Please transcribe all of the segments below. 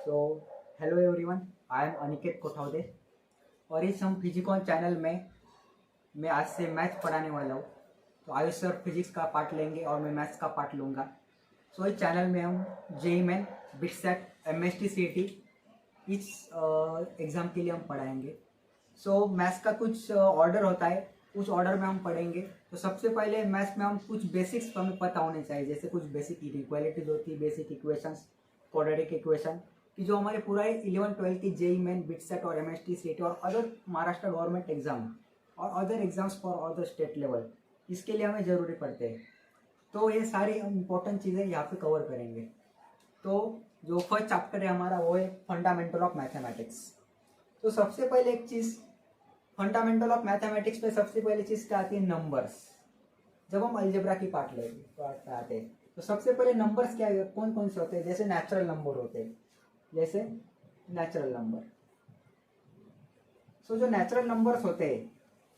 So hello everyone, I am Aniket Kothawade और इस हम फिजिकॉन चैनल में मैं आज से मैथ्स पढ़ाने वाला हूँ। तो आयुष सर फिजिक्स का पार्ट लेंगे और मैं मैथ्स का पार्ट लूँगा। सो इस चैनल में हम JEE Main, BITSAT, MST, CET इस एग्ज़ाम के लिए हम पढ़ाएंगे। सो मैथ्स का कुछ ऑर्डर होता है, उस ऑर्डर में हम पढ़ेंगे। तो सबसे पहले मैथ्स में हम कुछ बेसिक्स हमें पता होने चाहिए, जैसे कुछ बेसिक इक्वालिटीज होती है, बेसिक इक्वेशंस, क्वाड्रेटिक इक्वेशन कि जो हमारे पूरा 11-12 की जेई मेन, बिटसेट और एमएसटी, सीईटी और अदर महाराष्ट्र गवर्नमेंट एग्जाम और other exams for other state level, इसके लिए हमें ज़रूरी पड़ते हैं। तो ये सारी इंपॉर्टेंट चीज़ें यहाँ पे कवर करेंगे। तो जो फर्स्ट चैप्टर है हमारा वो है फंडामेंटल ऑफ मैथमेटिक्स। तो सबसे पहले एक चीज़, फंडामेंटल ऑफ मैथमेटिक्स पे सबसे पहले चीज़ क्या आती है, नंबर्स। जब हम अलजेब्रा की पार्ट आते हैं तो सबसे पहले नंबर्स क्या कौन कौन से होते हैं, जैसे नेचुरल नंबर होते हैं, जैसे नेचुरल नंबर। सो जो नेचुरल नंबर्स होते हैं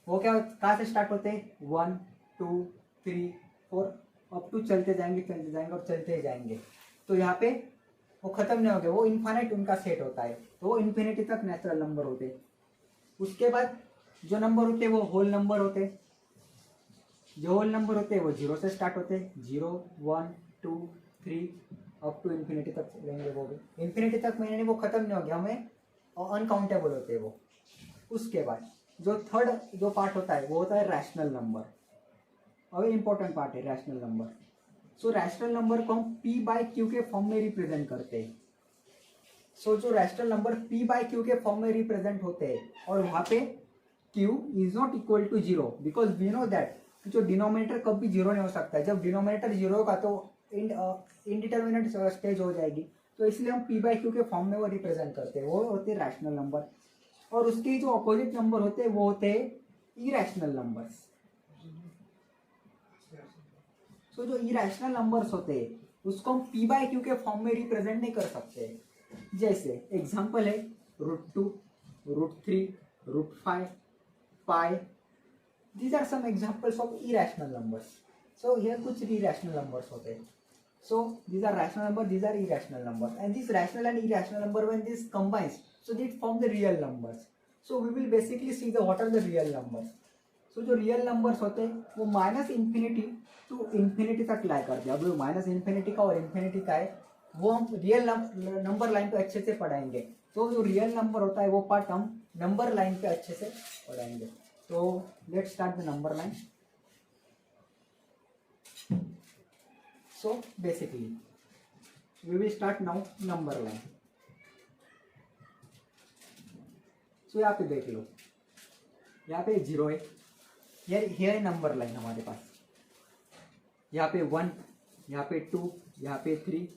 वो क्या कहाँ से स्टार्ट होते हैं, 1 2 3 4 अप टू चलते जाएंगे और चलते ही जाएंगे। तो यहाँ पे वो खत्म नहीं हो गए, वो इन्फाइनाइट उनका सेट होता है, तो वो इन्फिनिटी तक नेचुरल नंबर होते हैं। उसके बाद जो नंबर होते हैं वो होल नंबर होते हैं। जो होल नंबर होते हैं वो 0 से स्टार्ट होते हैं, 0 1 2 3 अप टू इन्फिनिटी तक लेंगे। वो भी इन्फिनिटी तक मैंने वो खत्म नहीं हो गया, हमें अनकाउंटेबल होते हैं वो। उसके बाद जो थर्ड जो पार्ट होता है वो होता है रैशनल नंबर। और इंपॉर्टेंट पार्ट है rational number. So rational number को हम p बाई क्यू के फॉर्म में रिप्रेजेंट करते हैं। सो जो rational number p by q के फॉर्म में रिप्रेजेंट होते हैं और वहां पे q is not equal to 0 because we know that जो डिनोमिनेटर कभी जीरो नहीं हो सकता है। जब डिनोमिनेटर जीरो होगा तो इनडिटर्मिनेट स्टेज हो जाएगी। तो इसलिए हम p बाई क्यू के फॉर्म में वो रिप्रेजेंट करते हैं, वो होते हैं रैशनल नंबर। और उसके जो अपोजिट नंबर होते हैं वो होते हैं इरैशनल नंबर्स। सो जो इरैशनल नंबर्स होते हैं उसको हम p बाई क्यू के फॉर्म में रिप्रेजेंट नहीं कर सकते। जैसे एग्जांपल है √2, √3, √5, पाई। These are some examples of irrational numbers. So here कुछ irrational numbers होते हैं. So these are rational numbers, these are irrational numbers, and this rational and irrational number when this combines, so they form the real numbers. So we will basically see the what are the real numbers. So जो real numbers होते हैं वो minus infinity to infinity तक लाई करते हैं। अब minus infinity का और इन्फिनिटी का है वो हम रियल नंबर लाइन पे अच्छे से पढ़ाएंगे। तो जो रियल नंबर होता है वो पार्ट हम नंबर लाइन पे अच्छे से पढ़ाएंगे। तो let's start the number line. So basically we will start now number line. So यहाँ पे देख लो, यहाँ पे 0 है, here है नंबर लाइन हमारे पास। यहाँ पे 1, यहाँ पे 2, यहाँ पे 3,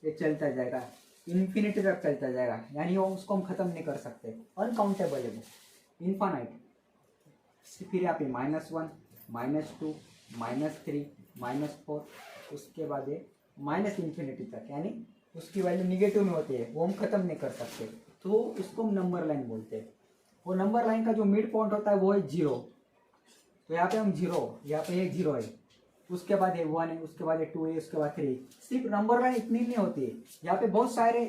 ये चलता जाएगा इन्फिनिटी तक चलता जाएगा, यानी वो उसको हम खत्म नहीं कर सकते, अनकाउंटेबल है वो, इनफाइनाइट। फिर यहाँ पे -1, -2, -3, -4, उसके बाद ये माइनस इन्फिनिटी तक, यानी उसकी वैल्यू निगेटिव में होती है, वो हम खत्म नहीं कर सकते, तो उसको हम नंबर लाइन बोलते हैं। वो नंबर लाइन का जो मिड पॉइंट होता है वो है 0। तो यहाँ पे हम 0, यहाँ पे एक 0 है, उसके बाद ये 1 है, उसके बाद ये 2 है, उसके बाद 3। सिर्फ नंबर लाइन इतनी नहीं होती है, यहाँ पे बहुत सारे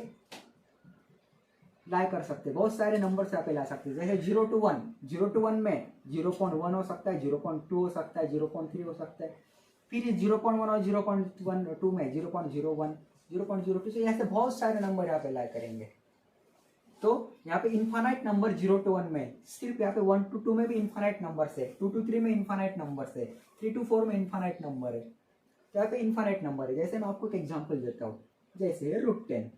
लाई कर सकते, बहुत सारे नंबर से आप ला सकते हैं। जैसे 0 to 1, 0 to 1 में 0.1 हो सकता है, 0.2 हो सकता है, 0.3 हो सकता है। फिर 0.1 और 0.12 में 0.01, 0.02 से ऐसे बहुत सारे नंबर यहाँ पे लाई करेंगे। तो यहाँ पे इन्फानाइट नंबर 0 to 1 में, सिर्फ यहाँ पे 1 to 2 में भी इन्फानाइट नंबर है, 2 to 3 में इन्फानाइट नंबर है, 3 to 4 में इन्फानाइट नंबर है। तो यहाँ पे इन्फानाइट नंबर है। जैसे मैं आपको एक एग्जाम्पल देता हूँ, जैसे √10,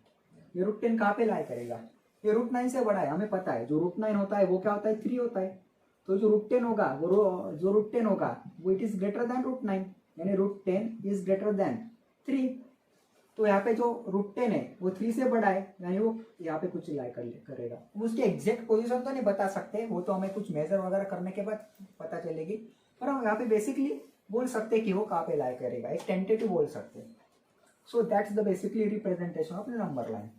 ये √10 कहाँ पे लाई करेगा, ये √9 से बड़ा है, हमें पता है। जो √9 होता है वो क्या होता है, 3 होता है। तो जो √10 होगा जो √10 होगा वो इट इज ग्रेटर देन √9, यानी √10 इज ग्रेटर देन 3। तो यहाँ पे जो √10 है वो 3 से बड़ा है, यानी वो यहाँ पे कुछ लाई करेगा। उसकी एग्जैक्ट पोजीशन तो नहीं बता सकते, वो तो हमें कुछ मेजर वगैरह करने के बाद पता चलेगी, पर हम यहाँ पे बेसिकली बोल सकते हैं कि वो कहाँ पे लाई करेगा, एक टेंटेटिव बोल सकते हैं। सो that's the basically representation of the number line.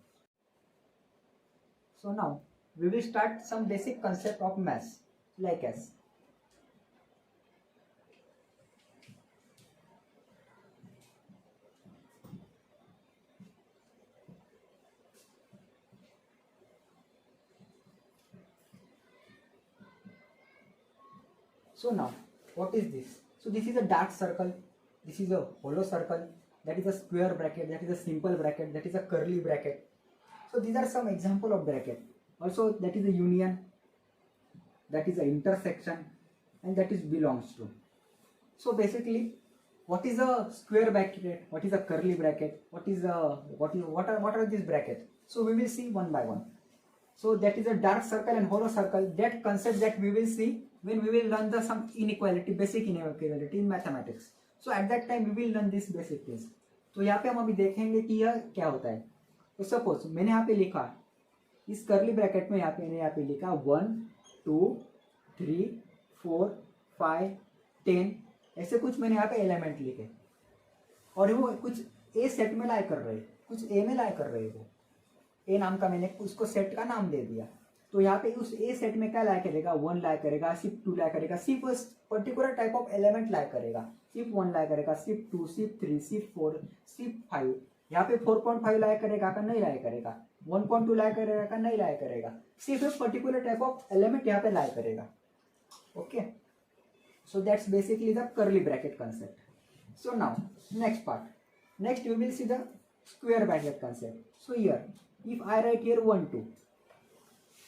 So now we will start some basic concept of mass like as So now, what is this? So this is a dark circle, this is a hollow circle, that is a square bracket, that is a simple bracket, that is a curly bracket. So these are some example of bracket. Also that is a union, that is a intersection, and that is belongs to. So basically, what is a square bracket? What is a curly bracket? What are these brackets? So we will see one by one. So that is a dark circle and hollow circle. That concept that we will see when we will learn the some inequality, basic inequality in mathematics. So at that time we will learn this basic things. तो यहाँ पे हम अभी देखेंगे कि यह क्या होता है. तो सपोज मैंने यहाँ पे लिखा, इस कर्ली ब्रैकेट में यहाँ पे लिखा 1 2 3 4 5 10, ऐसे कुछ मैंने यहाँ पे एलिमेंट लिखे और वो कुछ ए सेट में लाई कर रहे, कुछ ए में लाई कर रहे. वो ए नाम का मैंने उसको सेट का नाम दे दिया. तो यहाँ पे उस ए सेट में क्या लाई करेगा, 1 लाई करेगा, सिर्फ 2 लाई करेगा, सिर्फ उस पर्टिकुलर टाइप ऑफ एलिमेंट लाई करेगा, सिर्फ 1 लाई करेगा, सिर्फ 2, सिर्फ 3, सिर्फ 4, सिर्फ 5. यहाँ पे 4.5 लाई करेगा का नहीं लाई करेगा, 1.2 लाई करेगा का नहीं लाई करेगा, सिर्फ एक पर्टिकुलर टाइप ऑफ एलिमेंट यहाँ पे लाई करेगा. Okay, so that's basically the curly bracket concept. So now next part, next we will see the square bracket concept. So here if I write here 1 2,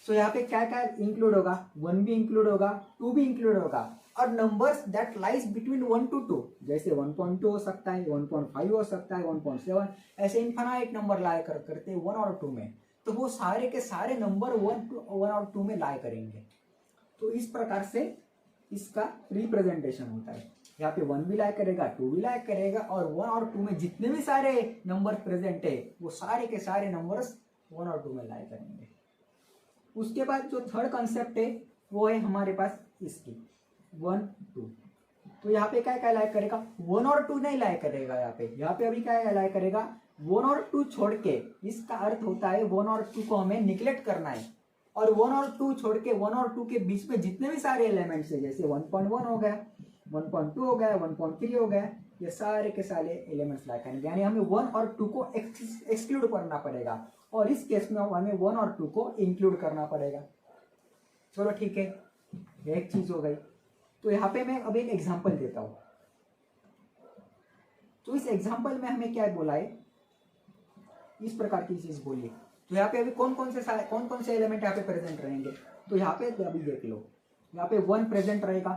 so यहाँ पे क्या क्या include होगा, 1 भी include होगा, 2 भी इंक्लूड होगा, और numbers that lies between 1 to 2, जैसे 1.2 हो सकता है, 1.5 हो सकता है, 1.7, ऐसे इन्फिनाइट नंबर लाए करते 1 और 2 में. तो वो सारे के सारे नंबर 1 और 2 में लाए करेंगे. तो इस प्रकार से इसका रिप्रेजेंटेशन होता है. यहाँ पे 1 भी लाइक करेगा, 2 भी लाइक करेगा, और 1 और 2 में जितने भी सारे नंबर प्रेजेंट है वो सारे के सारे नंबर्स 1 और 2 में लाइक करेंगे. उसके बाद जो थर्ड कंसेप्ट है वो है हमारे पास इसकी 1 2. तो यहाँ पे क्या क्या लाइक करेगा, 1 और 2 नहीं लाइक करेगा. यहाँ पे अभी क्या लाइक करेगा, 1 और 2 छोड़ के. इसका अर्थ होता है 1 और 2 को हमें निग्लेक्ट करना है, और 1 और 2 छोड़ के 1 और 2 के बीच में जितने भी सारे एलिमेंट्स है, जैसे 1.1 हो गया, 1.2 हो गया, 1.3 हो गया, ये सारे के सारे एलिमेंट्स लाइक करेंगे. यानी हमें 1 और 2 को एक्सक्लूड करना पड़ेगा, और इस केस में हमें 1 और 2 को इंक्लूड करना पड़ेगा. चलो ठीक है, एक चीज हो गई. तो यहाँ पे मैं अब एक एग्जाम्पल देता हूँ. तो इस एग्जाम्पल में हमें क्या बोला है, इस प्रकार की चीज बोली. तो यहाँ पे अभी कौन कौन से एलिमेंट यहाँ पे प्रेजेंट रहेंगे. तो यहाँ पे अभी देख लो, यहाँ पे 1 प्रेजेंट रहेगा,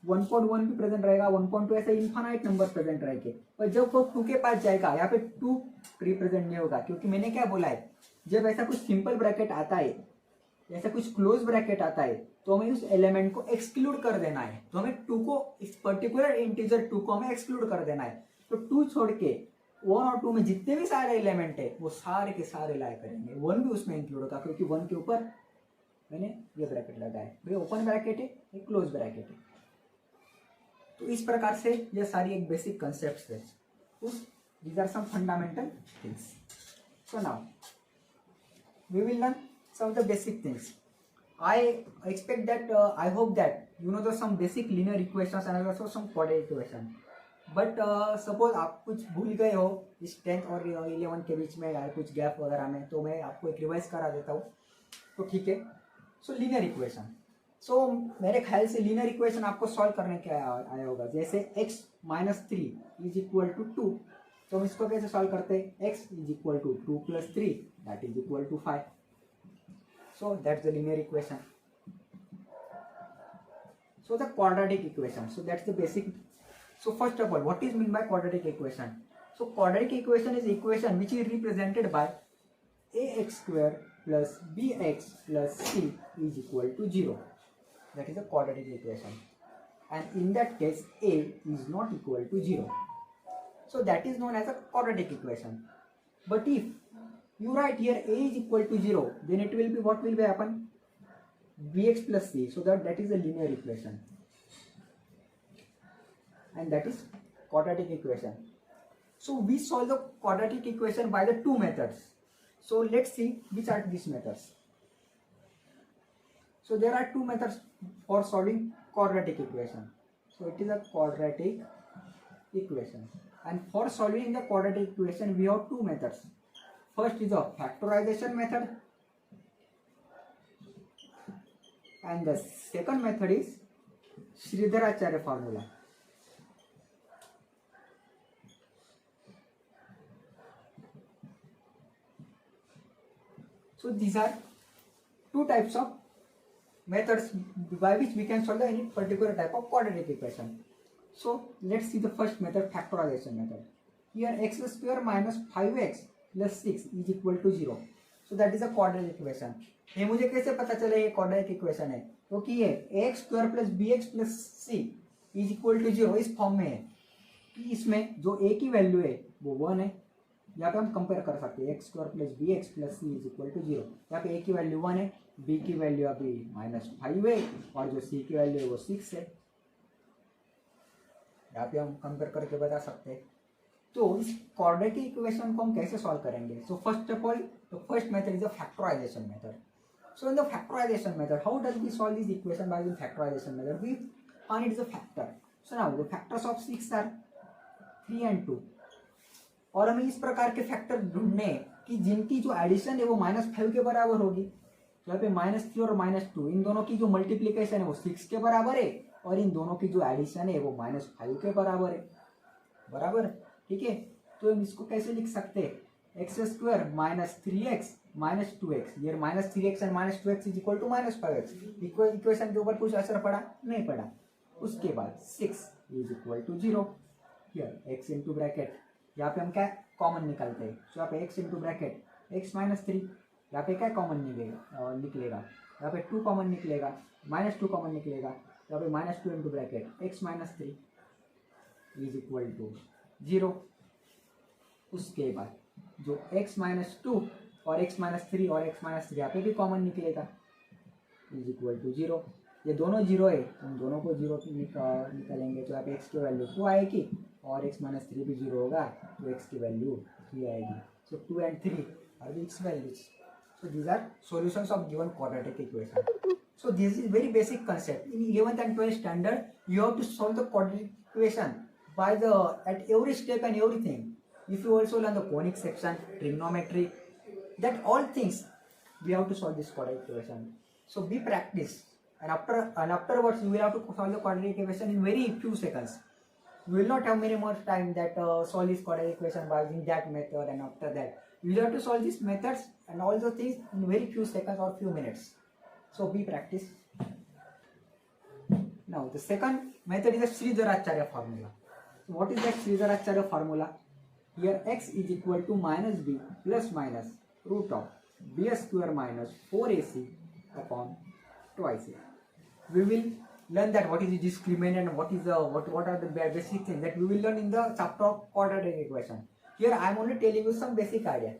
1.1 भी प्रेजेंट रहेगा, 1.2, ऐसे इन्फिनाइट नंबर प्रेजेंट रहेंगे. और जब वो 2 के पास जाएगा, यहाँ पे 2 रिप्रेजेंट नहीं होगा, क्योंकि मैंने क्या बोला है, जब ऐसा कुछ सिंपल ब्रैकेट आता है, ऐसा कुछ क्लोज ब्रैकेट आता है, तो हमें उस एलिमेंट को एक्सक्लूड कर देना है. तो हमें 2 को, इस पर्टिकुलर इंटीजर 2 को हमें एक्सक्लूड कर देना है. तो 2 छोड़ के 1 और 2 में जितने भी सारे एलिमेंट है वो सारे के सारे लाए करेंगे. 1 भी उसमें इंक्लूड होगा, क्योंकि 1 के ऊपर मैंने ये ब्रैकेट लगाया है. ये ओपन ब्रैकेट है, ये क्लोज ब्रैकेट है. तो इस प्रकार से ये सारी एक बेसिक कंसेप्ट है. These are some fundamental things. So now we will learn some of the basic things. I expect that I hope that you know some basic linear equations and also some quadratic equation. But suppose आप कुछ भूल गए हो इस 10th और 11 के बीच में, या कुछ गैप वगैरह में, तो मैं आपको एक रिवाइज करा देता हूँ. तो ठीक है. सो लीनियर इक्वेशन, सो मेरे ख्याल से लीनियर इक्वेशन आपको सॉल्व करने के आया होगा. जैसे x - 3 इज इक्वल टू 2, तो हम इसको कैसे सॉल्व करते हैं, x is equal to 2 + 3 that is equal to 5. So that's the linear equation. So the quadratic equation, so that's the basic. So first of all, what is meant by quadratic equation? So quadratic equation is equation which is represented by ax² plus bx plus c is equal to 0. That is a quadratic equation. And in that case, a is not equal to 0. So that is known as a quadratic equation. But if you write here a is equal to 0, then it will be, what will be happen? bx plus c. So that is a linear equation. And that is quadratic equation. So we solve the quadratic equation by the 2 methods. So let's see which are these methods. So there are 2 methods for solving quadratic equation. So it is a quadratic equation, and for solving the quadratic equation we have 2 methods. First is a factorization method, and the second method is Shridharacharya formula. So these are two types of methods by which we can solve any particular type of quadratic equation. So let's see the first method, factorization method. Here x square minus 5x plus 6 is equal to 0. So that is a quadratic equation. ये मुझे कैसे पता चले ये quadratic equation है? क्योंकि ये ax square plus bx plus c is equal to 0 इस फॉर्म में है कि इसमें जो a की वैल्यू है वो 1 है। यहाँ पे हम कंपेयर कर सकते हैं x square plus b x plus c is equal to 0। यहाँ पे a की वैल्यू 1 है, b की वैल्यू अभी -5 है और जो c की वैल्यू है वो 6 है। यहाँ पे हम कंपेयर करके बता सकते हैं। तो इस क्वाड्रेटिक इक्वेशन को हम कैसे सॉल्व करेंगे? So first of all the first method is the factorisation method. So in the factorisation method how does we solve this equation by using factorisation method? We find it is a factor. So now the factors of 6 are 3 and 2 और हमें इस प्रकार के factor ढूंढने कि जिनकी जो addition है वो -5 के बराबर होगी। तो यहाँ पे -3 और -2 इन दोनों की जो मल्टीप्लीकेशन है वो 6 के बराबर है और इन दोनों की जो एडिशन है वो -5 के बराबर है। बराबर, ठीक है। तो हम इसको कैसे लिख सकते हैं? एक्स स्क्वायर -3x -2x, ये -3x and -2x is equal to -5x। Equation के ऊपर कुछ असर पड़ा? नहीं पड़ा। उसके बाद 6 is equal to 0। Here x into bracket, यहाँ पे हम क्या कॉमन निकालते हैं? तो यहाँ पे x इंटू ब्रैकेट x -3, यहाँ पे क्या कॉमन निकलेगा? यहाँ पे 2 कॉमन निकलेगा, -2 कॉमन निकलेगा, यहाँ पे -2 into bracket x -3 is equal to 0। उसके बाद जो x -2 और x -3 और x -3 यहाँ पे भी कॉमन निकलेगा इज इक्वल टू 0। ये दोनों 0 है, हम दोनों को 0 निकालेंगे तो यहाँ पे x की वैल्यू 2 आएगी और x -3 भी 0 होगा तो x की वैल्यू 3 आएगी। So 2 and 3 are the x values. So these are solutions of given quadratic equation. So this is very basic concept. In 11th and 12th standard, you have to solve the quadratic equation by at every step and everything. If you also learn the conic section, trigonometry, that all things we have to solve this quadratic equation. So be practice, and afterwards you will have to solve the quadratic equation in very few seconds. You will not have many more time that solve this quadratic equation by using that method, and after that you will have to solve these methods and all those things in very few seconds or few minutes. So be practice. Now the second method is the Sridharacharya formula. So what is that Sridharacharya formula? Here x is equal to -b plus minus root of b square minus 4ac upon twice a. We will learn that what is the discriminant and what is the what are the basic things that we will learn in the chapter of quadratic equation. Here I am only telling you some basic idea.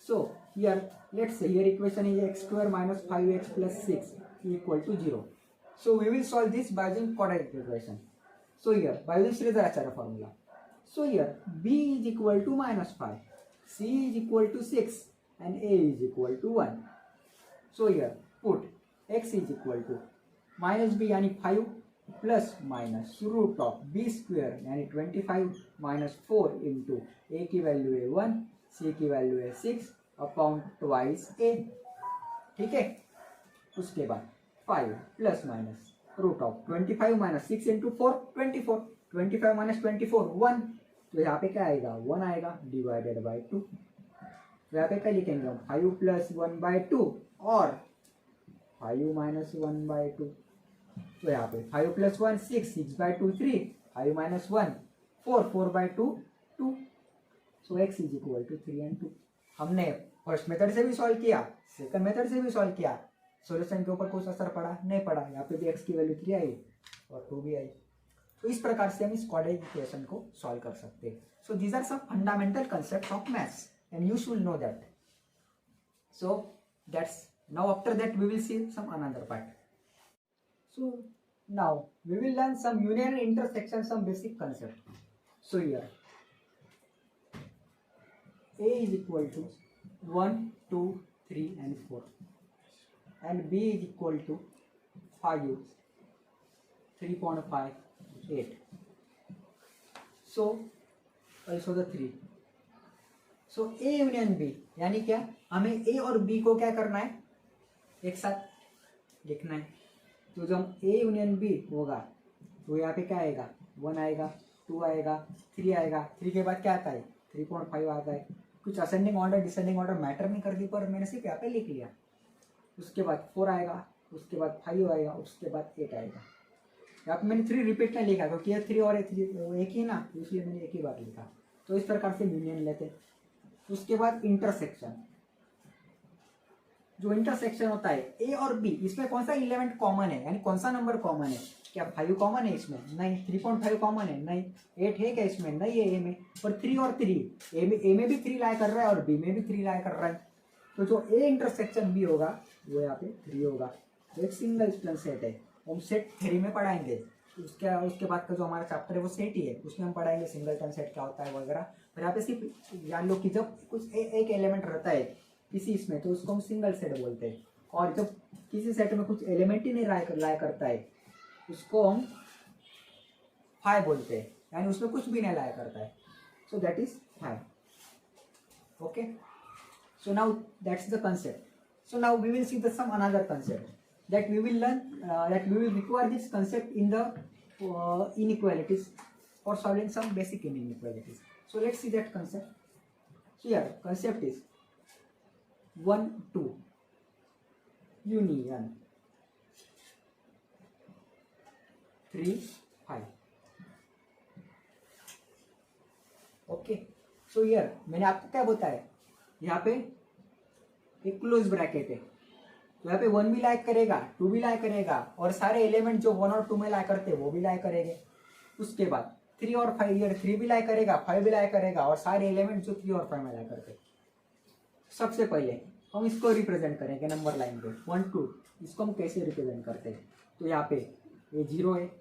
So here let's say here equation is x square minus 5x plus 6 equal to 0. So we will solve this by using quadratic equation. So here by using Sridharacharya formula. So here b is equal to -5, c is equal to 6 and a is equal to 1. So here put x is equal to -b यानी 5 plus minus root of b square यानी 25 minus 4 into a की value है 1, c की value है 6 upon twice a। ठीक है। उसके बाद 5 plus minus root of 25 minus 6 into 4 24, 25 minus 24 1, तो यहाँ पे क्या आएगा 1 आएगा डिवाइडेड बाई 2। तो यहाँ पे क्या लिखेंगे हम 5 प्लस 1 बाई 2 और 5 माइनस 1 बाई 2। तो यहाँ पे 5 plus 1 6, 6 by 2 3, 5 minus 1 4, 4 by 2 2। So x is equal to 3 and 2। हमने फर्स्ट मेथड से भी सॉल्व किया, सेकंड मेथड से भी सॉल्व किया, सॉल्यूशन के ऊपर कुछ असर पड़ा नहीं पड़ा। यहाँ पे भी x की वैल्यू 3 आई और 2 भी आई। तो इस प्रकार से हम इस क्वाड्रेटिक इक्वेशन को सॉल्व कर सकते हैं। So these are some fundamental concepts of maths and you should know that. So that's now after that we will see some another part. So now we will learn some union and intersection, some basic concept. So here a is equal to 1 2 3 and 4 and b is equal to 5 3.5 8. So also the 3. So a union b यानी क्या, हमें a और b को क्या करना है, एक साथ लिखना है। तो जब a यूनियन b होगा तो यहाँ पे क्या आएगा, 1 आएगा, 2 आएगा, 3 आएगा। 3 के बाद क्या आता है, 3.5 आता है। कुछ ascending order descending order matter नहीं करती, पर मैंने सिर्फ यहाँ पे लिख लिया। उसके बाद 4 आएगा, उसके बाद 5 आएगा, उसके बाद 8 आएगा। यहाँ पे मैंने 3 रिपीट नहीं लिखा क्योंकि ये 3 और 3 एक ही ना, इसलिए मैंने एक ही बार लिखा। तो इस प्रकार से यूनियन लेते हैं। उसके बाद इंटरसेक्शन, जो इंटरसेक्शन होता है ए और बी, इसमें कौन सा एलिमेंट कॉमन है, यानी कौन सा नंबर कॉमन है। क्या 5 कॉमन है इसमें, नहीं। 3.5 कॉमन है, नहीं। 8 है क्या इसमें, नहीं है। ए में और 3 और 3, ए में भी 3 लाई कर रहा है और बी में भी 3 लाई कर रहा है। तो जो ए इंटरसेक्शन बी होगा वो यहाँ पे 3 होगा। तो एक सिंगल स्प्लिट सेट है, हम सेट थ्योरी में पढ़ाएंगे। उसके बाद का जो हमारा चैप्टर है वो सेट ही है, उसमें हम पढ़ाएंगे सिंगलटन सेट क्या होता है वगैरह। पर यहाँ पे सिर्फ जान लो कि जब कुछ एक एलिमेंट रहता है किसी इसमें तो उसको हम सिंगल सेट बोलते हैं, और जब किसी सेट में कुछ एलिमेंट ही नहीं लाया करता है उसको हम 5 बोलते हैं, यानी उसमें कुछ भी नहीं लाया करता है। So that is 5। Okay, so now that's the concept। So now we will see some another concept that we will learn, that we will require this concept in the inequalities or solving some basic inequalities. So let's see that concept. So here concept is 1 2 union 3 5। Okay, so here मैंने आपको क्या बताया, यहाँ पे एक close bracket है, तो यहाँ पे 1 भी लाइक करेगा, 2 भी लाइक करेगा, और सारे एलिमेंट जो 1 और 2 में लाइक करते हैं वो भी लाइक करेंगे। उसके बाद 3 और 5, ईयर 3 भी लाइक करेगा, 5 भी लाइक करेगा, और सारे एलिमेंट जो 3 और 5 में लाइक करते हैं। सबसे पहले हम इसको रिप्रेजेंट करेंगे नंबर लाइन पे 1 2। इसको हम कैसे रिप्रेजेंट करते हैं, तो यहाँ पे ये 0 है,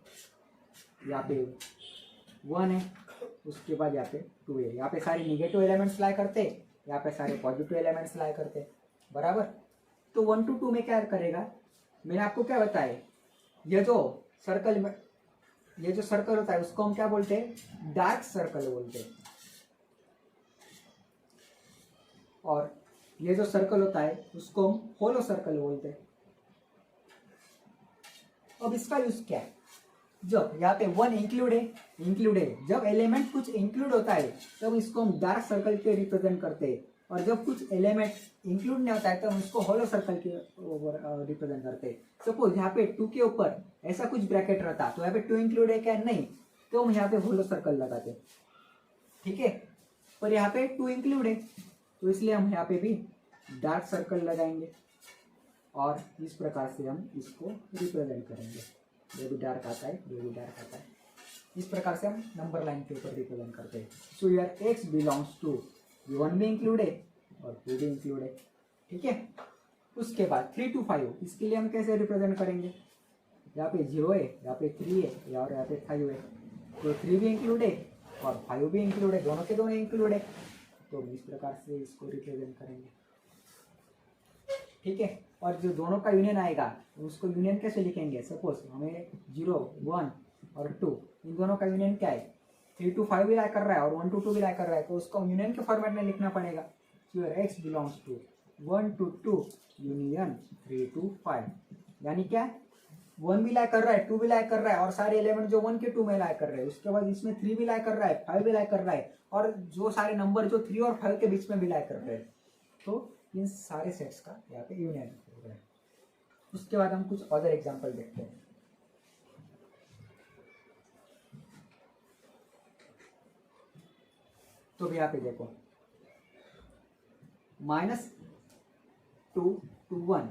यहाँ पे 1 है, उसके बाद यहाँ पे 2 है। यहाँ पे सारे निगेटिव एलिमेंट्स लाई करते हैं, यहाँ पे सारे पॉजिटिव एलिमेंट्स लाई करते हैं, बराबर। तो 1 to 2 में क्या करेगा, मैंने आपको क्या बताया, ये जो सर्कल में ये जो सर्कल होता है उसको हम क्या बोलते हैं, डार्क सर्कल बोलते हैं, और ये जो सर्कल होता है उसको हम होलो सर्कल बोलते हैं। अब इसका यूज क्या है, जब यहाँ पे 1 इंक्लूड है, जब एलिमेंट कुछ इंक्लूड होता है तब इसको हम डार्क सर्कल के रिप्रेजेंट करते हैं, और जब कुछ एलिमेंट इंक्लूड नहीं होता है तब हम उसको होलो सर्कल के रिप्रेजेंट करते हैं। सपोज यहाँ पे 2 के ऊपर ऐसा कुछ ब्रैकेट रहता तो यहाँ पे 2 इंक्लूड है क्या, नहीं, तो हम यहाँ पे होलो सर्कल लगाते, ठीक है। पर यहाँ पे 2 इंक्लूड है तो इसलिए हम यहाँ पे भी डार्क सर्कल लगाएंगे, और इस प्रकार से हम इसको रिप्रेजेंट करेंगे। ये भी डार्क आता है, ये भी डार्क आता है, इस प्रकार से हम नंबर लाइन के ऊपर रिप्रेजेंट करते हैं। So here x belongs to 1 भी इंक्लूड है और 2 भी इंक्लूड है, ठीक है। उसके बाद 3 to 5, इसके लिए हम कैसे रिप्रेजेंट करेंगे, यहाँ पे 0 है, यहाँ पे 3 है, और यहाँ पे 5 है, तो 3 भी इंक्लूड है और 5 भी इंक्लूड है, दोनों के दोनों इंक्लूड है, तो हम इस प्रकार से इसको रिप्रेजेंट करेंगे, ठीक है। और जो दोनों का यूनियन आएगा उसको यूनियन कैसे लिखेंगे, सपोज हमें 0 1 और 2 इन दोनों का यूनियन क्या है, 3 to 5 भी लाइक कर रहा है और 1 to 2 भी लाइक कर रहा है, तो उसको यूनियन के फॉर्मेट में लिखना पड़ेगा। x belongs to 1 to 2 union 3 to 5, यानी क्या, 1 भी लाइक कर रहा है, 2 भी लाइक कर रहा है, और सारे एलिमेंट जो 1 के 2 में लाइक कर रहे हैं, उसके बाद इसमें 3 भी लाइक कर रहा है, 5 भी लाइक कर रहा है, और जो सारे नंबर जो 3 और 5 के बीच में भी लाइक कर रहे हैं, तो इन सारे सेट्स का यहाँ पे यूनियन हो है। उसके बाद हम कुछ अदर एग्जांपल देखते हैं। तो भी यहाँ पे देखो -2 to 1,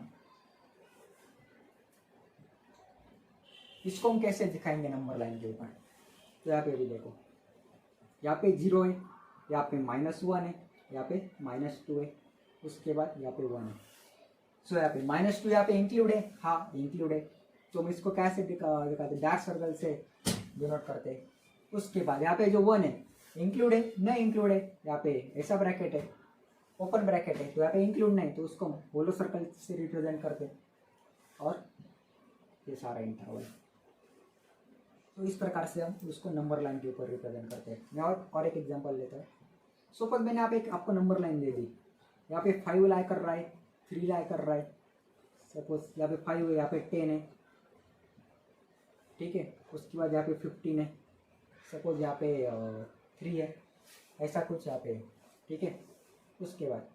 इसको हम कैसे दिखाएंगे नंबर लाइन के ऊपर, तो यहाँ पे भी देखो, यहाँ पे 0 है, यहाँ पे -1 है, यहाँ पे -2 है, उसके बाद यहाँ पे 1 है। सो यहाँ पे -2 यहाँ पे इंक्लूड है, हाँ इंक्लूड है, तो हम इसको कैसे दिखाते, डार्क सर्कल से डिनोट करते हैं। उसके बाद यहाँ पे जो 1 है इंक्लूड है, नहीं इंक्लूड है, यहाँ पे ऐसा ब्रैकेट है, ओपन ब्रैकेट है, तो यहाँ पे इंक्लूड नहीं, तो उसको हम होलो सर्कल से रिप्रेजेंट करते हैं, और ये सारा इंटरवल। तो इस प्रकार से हम उसको नंबर लाइन के ऊपर रिप्रेजेंट करते हैं। मैं और एक एग्जांपल लेता हूँ। सपोज मैंने यहाँ पे आपको नंबर लाइन दे दी, यहाँ पे 5 लाइक कर रहा है, 3 लाइक कर रहा है, सपोज यहाँ पे 5 है, यहाँ पे 10 है, ठीक है। उसके बाद यहाँ पे 15 है, सपोज यहाँ पे 3 है, ऐसा कुछ यहाँ पे, ठीक है। उसके बाद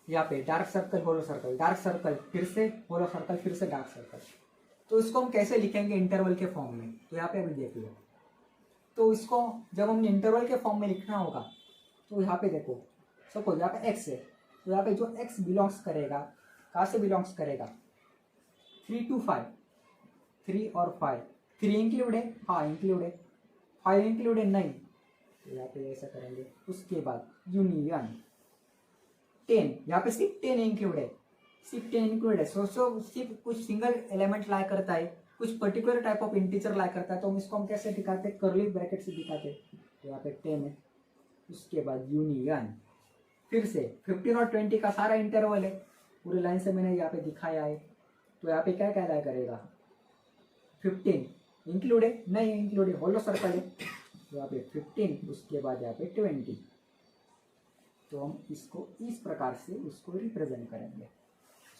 यहाँ पे डार्क सर्कल, होलो सर्कल, डार्क सर्कल, फिर से होलो सर्कल, फिर से डार्क सर्कल। तो इसको हम कैसे लिखेंगे इंटरवल के फॉर्म में, तो यहाँ पे अभी देख लो। तो इसको जब हमने इंटरवल के फॉर्म में लिखना होगा, तो यहाँ पे देखो, सपोज यहाँ पे x है, तो यहाँ पे जो x बिलोंग्स करेगा, कहाँ से बिलोंग्स करेगा, 3 to 5, 3 और 5, 3 इंक्लूड है, हाँ इंक्लूड है, 5 इंक्लूड है नहीं, तो यहाँ पे ऐसा करेंगे। उसके बाद यूनियन 10, यहाँ पे सिर्फ 10 इंक्लूड है, सिर्फ 10 इंक्लूड है। सो सिर्फ कुछ सिंगल एलिमेंट ला करता है, कुछ पर्टिकुलर टाइप ऑफ इंटीजर ला करता है, तो हम इसको हम कैसे दिखाते हैं, कर्ली ब्रैकेट से दिखाते हैं। तो यहाँ पे 10 है। उसके बाद यूनियन, फिर से 15 और 20 का सारा इंटरवल है, पूरे लाइन से मैंने यहाँ पे दिखाया है। तो यहाँ पे क्या कहलाया करेगा, 15 इंक्लूड है नहीं, इंक्लूड है, होलो सर्कल है, तो यहाँ पे 15, उसके बाद यहाँ पे 20। तो हम इसको इस प्रकार से उसको रिप्रेजेंट करेंगे।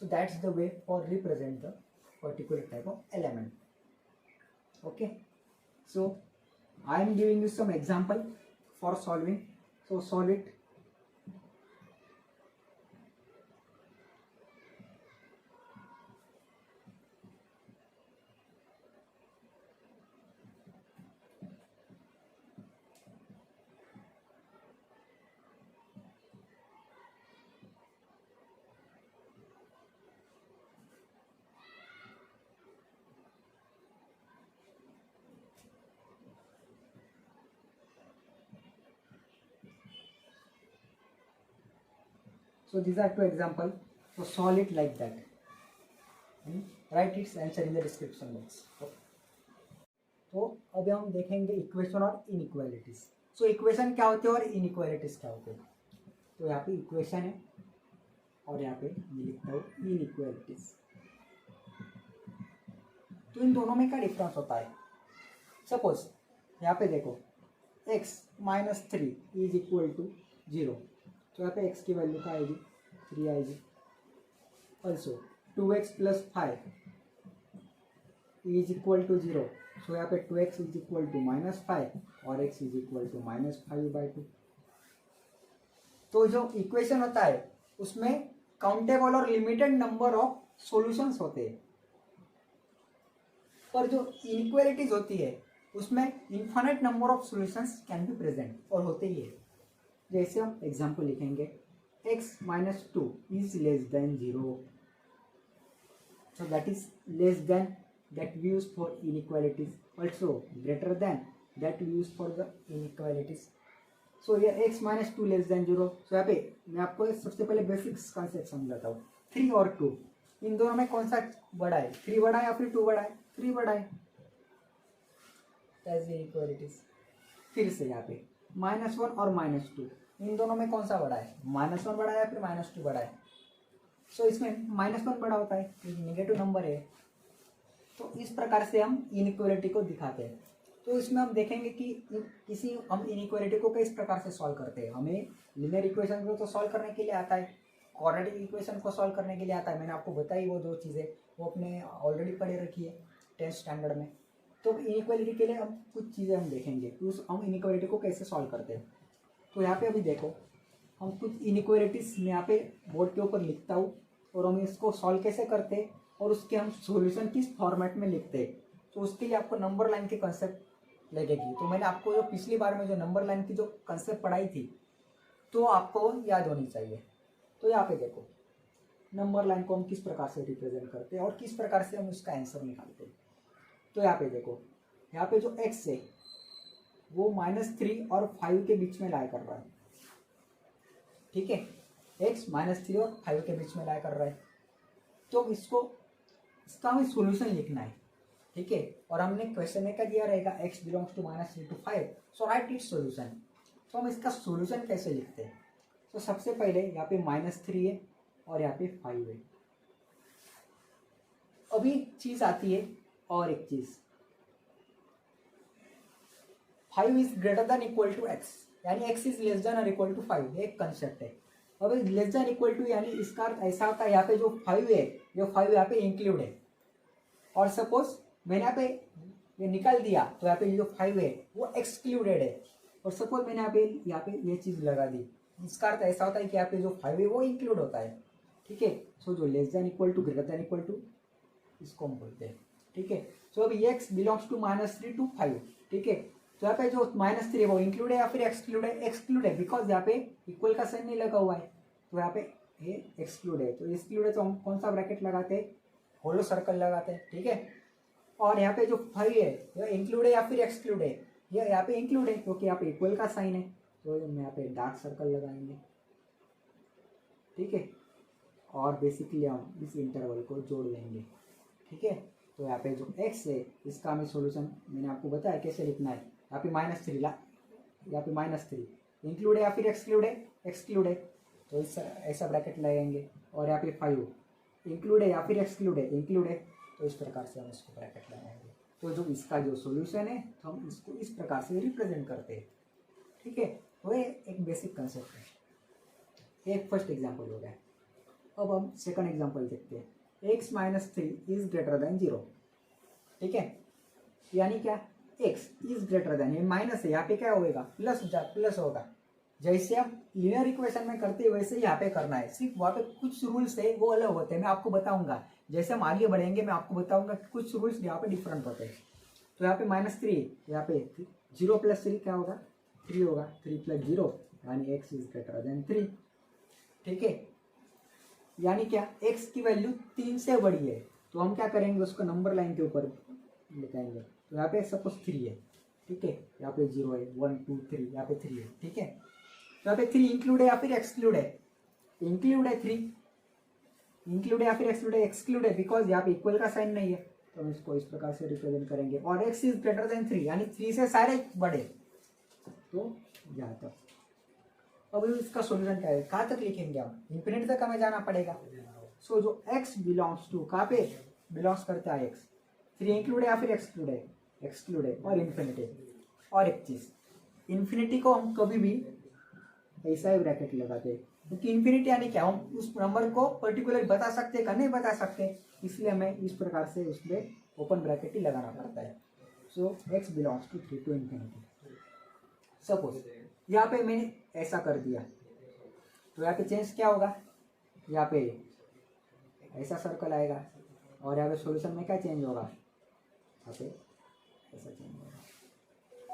So that's the way for represent the particular type of element. Okay, so I am giving you some example for solving, so solve it. So these are two examples. So solve it like that. Write its answer in the description box. Okay. तो अभी हम देखेंगे equation और inequalities. So equation क्या होते हैं और inequalities क्या होते हैं। तो यहाँ पे इक्वेशन है और यहाँ पे मैं लिखता हूँ इनइक्वालिटीज। तो इन दोनों में क्या डिफरेंस होता है। सपोज यहाँ पे देखो x - 3 इज इक्वल टू 0, तो यहाँ पे x की वैल्यू क्या आएगी, 3 आएगी। Also 2x + 5 is equal to 0, so यहाँ पे 2x इज इक्वल टू -5 और x इज इक्वल टू -5/2। तो जो इक्वेशन होता है उसमें काउंटेबल और लिमिटेड नंबर ऑफ सॉल्यूशंस होते हैं, पर जो इनइक्वालिटीज होती है उसमें infinite number of solutions can be present, और होते ही है। जैसे हम एग्जांपल लिखेंगे x - 2 is less than 0, so that is less than that we use for inequalities, also greater than that we use for the inequalities. So here x - 2 less than 0, so यहाँ पे मैं आपको सबसे पहले बेसिक्स कॉन्सेप्ट समझाता हूँ। 3 और 2 इन दोनों में कौन सा बड़ा है, 3 बड़ा है या फिर 2 बड़ा है, 3 बड़ा है, that's the inequalities। फिर से यहाँ पे -1 और -2 इन दोनों में कौन सा बड़ा है, -1 बड़ा है या फिर -2 बड़ा है। सो इसमें -1 बड़ा होता है क्योंकि नेगेटिव नंबर है। तो इस प्रकार से हम इनइक्वालिटी को दिखाते हैं। तो इसमें हम देखेंगे कि किसी हम इनइक्वालिटी को किस प्रकार से सॉल्व करते हैं। हमें लीनियर इक्वेशन को तो सॉल्व करने के लिए आता है, क्वाड्रेटिक इक्वेशन को सॉल्व करने के लिए आता है। मैंने आपको बताई वो 2 चीज़ें, वो अपने ऑलरेडी पढ़े रखी है 10th स्टैंडर्ड में। तो इनइक्वालिटी के लिए हम कुछ चीज़ें हम देखेंगे कि उस हम इनइक्वालिटी को कैसे सॉल्व करते हैं। तो यहाँ पे अभी देखो हम कुछ इनइक्वालिटीज मैं यहाँ पे बोर्ड के ऊपर लिखता हूँ और हम इसको सॉल्व कैसे करते हैं और उसके हम सॉल्यूशन किस फॉर्मेट में लिखते हैं। तो उसके लिए आपको नंबर लाइन की कंसेप्ट लगेगी। तो मैंने आपको जो पिछली बार में जो नंबर लाइन की जो कंसेप्ट पढ़ाई थी तो आपको याद होनी चाहिए। तो यहाँ पे देखो नंबर लाइन को हम किस प्रकार से रिप्रेजेंट करते हैं और किस प्रकार से हम उसका आंसर निकालते हैं। तो यहाँ पे देखो, यहाँ पे जो x है वो -3 और 5 के बीच में लाया कर रहा है, ठीक है। x -3 और 5 के बीच में लाया कर रहा है। तो इसका हमें सॉल्यूशन लिखना है, ठीक है। और हमने क्वेश्चन में क्या दिया रहेगा, x belongs to -3 to 5, so write its solution. तो हम इसका सॉल्यूशन कैसे लिखते हैं। तो सबसे पहले यहाँ पे -3 है और यहाँ पे 5 है। अभी चीज़ आती है और एक चीज़, 5 is greater than equal to x, यानी x इज लेस देन और इक्वल टू 5, एक कंसेप्ट है। अब लेस देन इक्वल टू यानी इसका अर्थ ऐसा होता है यहाँ पे जो 5 है, ये 5 यहाँ पे इंक्लूड है। और सपोज मैंने यहाँ पे ये निकाल दिया तो यहाँ पे जो 5 है वो एक्सक्लूडेड है। और सपोज मैंने यहाँ पे ये चीज़ लगा दी, इसका अर्थ ऐसा होता है कि यहाँ पे जो 5 है वो इंक्लूड होता है। ठीक है, सो जो less than equal to greater than equal to इसको हम बोलते हैं। ठीक है, सो अभी x बिलोंग्स टू -3 to 5। ठीक है, तो यहाँ पे जो -3 है वो इंक्लूड है या फिर एक्सक्लूड है? एक्सक्लूड है, बिकॉज यहाँ पे इक्वल का साइन नहीं लगा हुआ है, तो यहाँ पे ये एक्सक्लूड है। तो एक्सक्लूड है तो हम कौन सा ब्रैकेट लगाते हैं? होलो सर्कल लगाते हैं। ठीक है, और यहाँ पे जो 5 है ये इंक्लूड है या फिर एक्सक्लूड है? ये यहाँ पे इंक्लूड है क्योंकि यहाँ पे इक्वल का साइन है, तो हम यहाँ पे डार्क सर्कल लगाएंगे। ठीक है, और बेसिकली हम इस इंटरवल को जोड़ लेंगे। ठीक है, तो यहाँ पे जो x है इसका हमें सॉल्यूशन मैंने आपको बताया कैसे लिखना है। यहाँ पे -3 यहाँ पे -3 इंक्लूड है या फिर एक्सक्लूड है? एक्सक्लूड है, तो इस ऐसा ब्रैकेट लगाएंगे। और यहाँ पे 5 इंक्लूड है या फिर एक्सक्लूड है? इंक्लूड है, तो इस प्रकार से हम इसको ब्रैकेट लगाएंगे। तो जो इसका जो सॉल्यूशन है तो हम इसको इस प्रकार से रिप्रेजेंट करते हैं। ठीक है, तो ये एक बेसिक कंसेप्ट है। एक फर्स्ट एग्जाम्पल हो गया। अब हम सेकंड एग्जाम्पल देखते हैं। x -3 is greater than 0। ठीक है, यानी क्या? x इज ग्रेटर देन, ये माइनस है, यहाँ पे क्या होगा? प्लस होगा। जैसे हम लीनियर इक्वेशन में करते हैं वैसे यहाँ पे करना है, सिर्फ वहाँ पे कुछ रूल्स है वो अलग होते हैं, मैं आपको बताऊंगा। जैसे हम आगे बढ़ेंगे मैं आपको बताऊंगा कि कुछ रूल्स यहाँ पे डिफरेंट होते हैं। तो यहाँ पे -3, यहाँ पे 0 + 3 क्या होगा? 3 होगा। 3 + 0 यानी x इज ग्रेटर देन 3। ठीक है, यानी क्या? x की वैल्यू 3 से बड़ी है, तो हम क्या करेंगे? उसको नंबर लाइन के ऊपर लिखाएंगे। तो यहाँ पे सपोज 3 है। ठीक है, यहाँ पे 0 है, 1 2 3, यहाँ पे 3 है। ठीक है, तो यहाँ पे 3 इंक्लूड है या फिर एक्सक्लूड है? इंक्लूड है। 3 इंक्लूड है या फिर एक्सक्लूड है? एक्सक्लूड है, बिकॉज यहाँ पे इक्वल का साइन नहीं है, तो हम इसको इस प्रकार से रिप्रेजेंट करेंगे। और x इज ग्रेटर देन 3 यानी 3 से सारे बड़े, तो यहाँ तक। अब इसका सॉल्यूशन क्या है? कहाँ तक लिखेंगे हम? इंफिनिटी तक हमें जाना पड़ेगा। सो जो x बिलोंग्स टू कहाँ पे बिलोंग्स करता है? x 3 इंक्लूड है या फिर एक्सक्लूड है? एक्सक्लूड है। और इन्फिनिटी, और एक चीज, इन्फिनिटी को हम कभी भी ऐसा ही ब्रैकेट लगाते हैं, क्योंकि इन्फिनिटी यानी क्या? हम उस नंबर को पर्टिकुलर बता सकते हैं, नहीं बता सकते, इसलिए हमें इस प्रकार से उसमें ओपन ब्रैकेट ही लगाना पड़ता है। So x belongs to 3 to infinity. Suppose यहाँ पे मैंने ऐसा कर दिया, तो यहाँ पे चेंज क्या होगा? यहाँ पे ऐसा सर्कल आएगा, और यहाँ पे सॉल्यूशन में क्या चेंज होगा? यहाँ पे ऐसा चेंज होगा।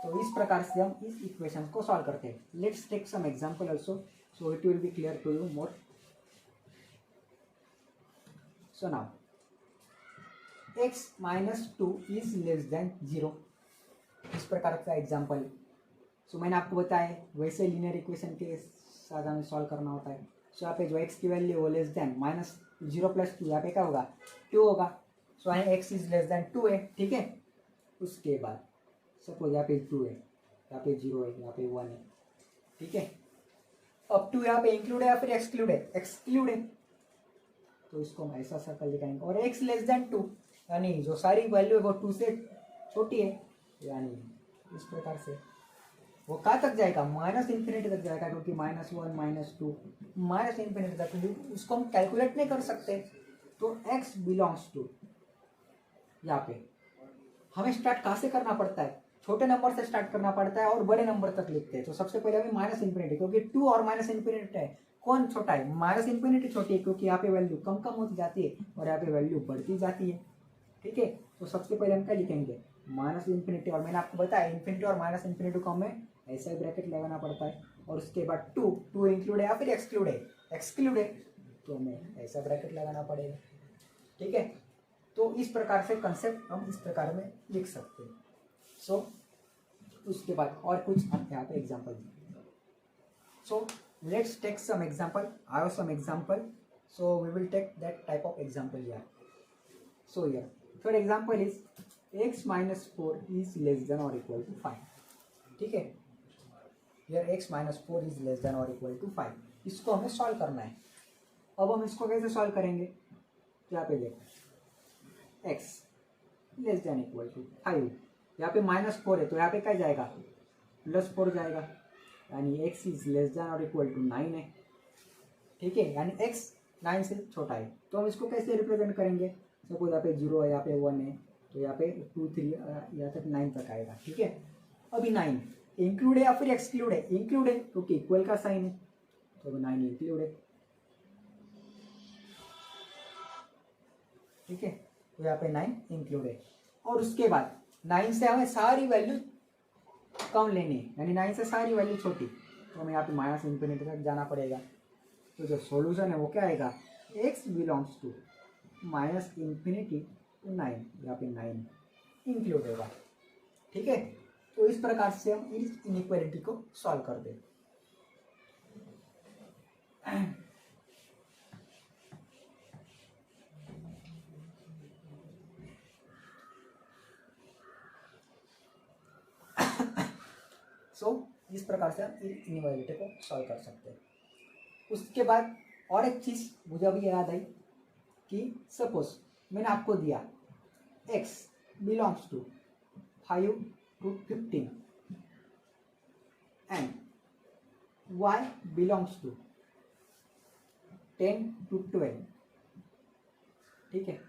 तो इस प्रकार से हम इस इक्वेशन को सॉल्व करते हैं। Let's take some example also, so it will be clear to you more. So now x -2 is less than 0, इस प्रकार का एग्जांपल। सो मैंने आपको बताया वैसे लीनियर इक्वेशन के साथ हमें सॉल्व करना होता है। सो यहाँ पे जो x की वैल्यू वो लेस देन -0 + 2, यहाँ पे क्या होगा? 2 होगा। सो यहाँ x इज लेस देन 2 है। ठीक है, उसके बाद सपोज यहाँ पे 2 है, यहाँ पे 0 है, यहाँ पे 1 है। ठीक है, अब 2 यहाँ पे इंक्लूड है या फिर एक्सक्लूड है? एक्सक्लूड है, तो इसको हम ऐसा सर्कल दिखाएंगे। और x लेस देन 2 यानी जो सारी वैल्यू है वो 2 से छोटी है, यानी इस प्रकार से वो कहाँ तक जाएगा? -इन्फिनिटी तक जाएगा, क्योंकि -1 -2 -इन्फिनिटी तक, उसको हम कैलकुलेट नहीं कर सकते। तो x बिलोंग्स टू, यहाँ पे हमें स्टार्ट कहाँ से करना पड़ता है? छोटे नंबर से स्टार्ट करना पड़ता है और बड़े नंबर तक लिखते हैं। तो सबसे पहले हमें -इन्फिनिटी, क्योंकि 2 और -इन्फिनिटी है, कौन छोटा है? -इन्फिनिटी छोटी है, क्योंकि यहाँ पे वैल्यू कम कम होती जाती है और यहाँ पे वैल्यू बढ़ती जाती है। ठीक है, तो सबसे पहले हम क्या लिखेंगे? -इन्फिनिटी, और मैंने आपको बताया इन्फिनिटी और -इन्फिनिटी को हमें ऐसा ही ब्रैकेट लगाना पड़ता है। और उसके बाद 2 इंक्लूड है या फिर एक्सक्लूड है? एक्सक्लूड है, तो हमें ऐसा ब्रैकेट लगाना पड़ेगा। ठीक है, तो इस प्रकार से कंसेप्ट हम इस प्रकार में लिख सकते हैं। सो उसके बाद और कुछ हम यहाँ पे example. So let's take some example. I have some example, so we will take that type of example here. So here for example is x -4 is less than और इक्वल टू 5। ठीक है, here x -4 is less than और equal to 5, इसको हमें solve करना है। अब हम इसको कैसे सॉल्व करेंगे? तो यहाँ पे देखो x less than equal to 5, यहाँ पे -4 है, तो यहाँ पे क्या जाएगा? +4 जाएगा, यानी x इज लेस देन और इक्वल टू 9 है। ठीक है, यानी x 9 से छोटा है। तो हम इसको कैसे रिप्रेजेंट करेंगे? सपोज यहाँ पे 0 है, यहाँ पे 1 है, तो यहाँ पे 2 3 यहाँ तक 9 तक आएगा। ठीक है, अभी 9 इंक्लूड है या फिर एक्सक्लूड है? इंक्लूड है, क्योंकि इक्वल का साइन है, तो अभी 9 इंक्लूड है। ठीक है, तो यहाँ पे 9 इंक्लूड है। और उसके बाद 9 से हमें सारी वैल्यू कम लेनी है, यानी 9 से सारी वैल्यू छोटी, तो हमें यहाँ पे माइनस इन्फिनिटी तक जाना पड़ेगा। तो जो सॉल्यूशन है वो क्या आएगा? x belongs to minus infinity to 9, यहाँ पे 9 इंक्लूड होगा। ठीक है, तो इस प्रकार से हम इस इनइक्वालिटी को सॉल्व कर दें। इस प्रकार से हम इनइक्वालिटी को सॉल्व कर सकते हैं। उसके बाद और एक चीज़ मुझे अभी याद आई कि सपोज मैंने आपको दिया x belongs to 5 to 15 and y belongs to 10 to 12। ठीक है,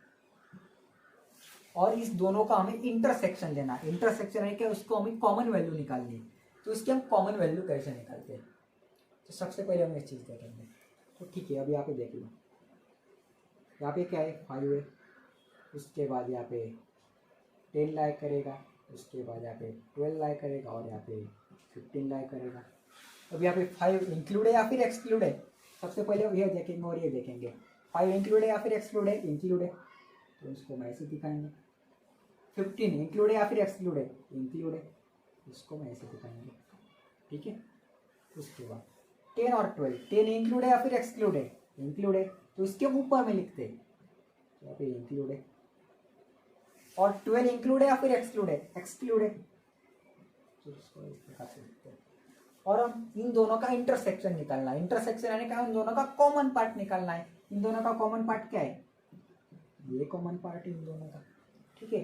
और इस दोनों का हमें इंटरसेक्शन लेना है। इंटरसेक्शन है कि उसको हमें कॉमन वैल्यू निकालनी है। तो इसकी हम कॉमन वैल्यू कैसे निकालते हैं? तो सबसे पहले हम एक चीज़ देखेंगे। तो ठीक है, अभी यहाँ पे देख लो, यहाँ पे क्या है? 5 है, उसके बाद यहाँ पे 10 लाइक करेगा, उसके बाद यहाँ पे 12 लाइक करेगा और यहाँ पे 15 लाइक करेगा। अब यहाँ पे 5 इंक्लूड है या फिर एक्सक्लूड है? सबसे पहले ये देखेंगे और ये देखेंगे 5 इंक्लूड है या फिर एक्सक्लूड है? इंक्लूड है, तो इसको मैं ऐसे दिखाएंगे। 15 इंक्लूड है या फिर एक्सक्लूड है? इंक्लूड है, इसको मैं ऐसे दिखाएंगे। ठीक है, उसके बाद 10 और 12, 10 इंक्लूड है या फिर एक्सक्लूड है? इंक्लूड है, तो इसके ऊपर में लिखते हैं, तो यहाँ पे इंक्लूड है। और 12 इंक्लूड है या फिर एक्सक्लूड है? एक्सक्लूड है, तो इसको इस प्रकार से लिखते हैं। और हम इन दोनों का इंटरसेक्शन निकालना है। इंटरसेक्शन यानी क्या? इन दोनों का कॉमन पार्ट निकालना है। इन दोनों का कॉमन पार्ट क्या है? ये कॉमन पार्ट है इन दोनों का। ठीक है,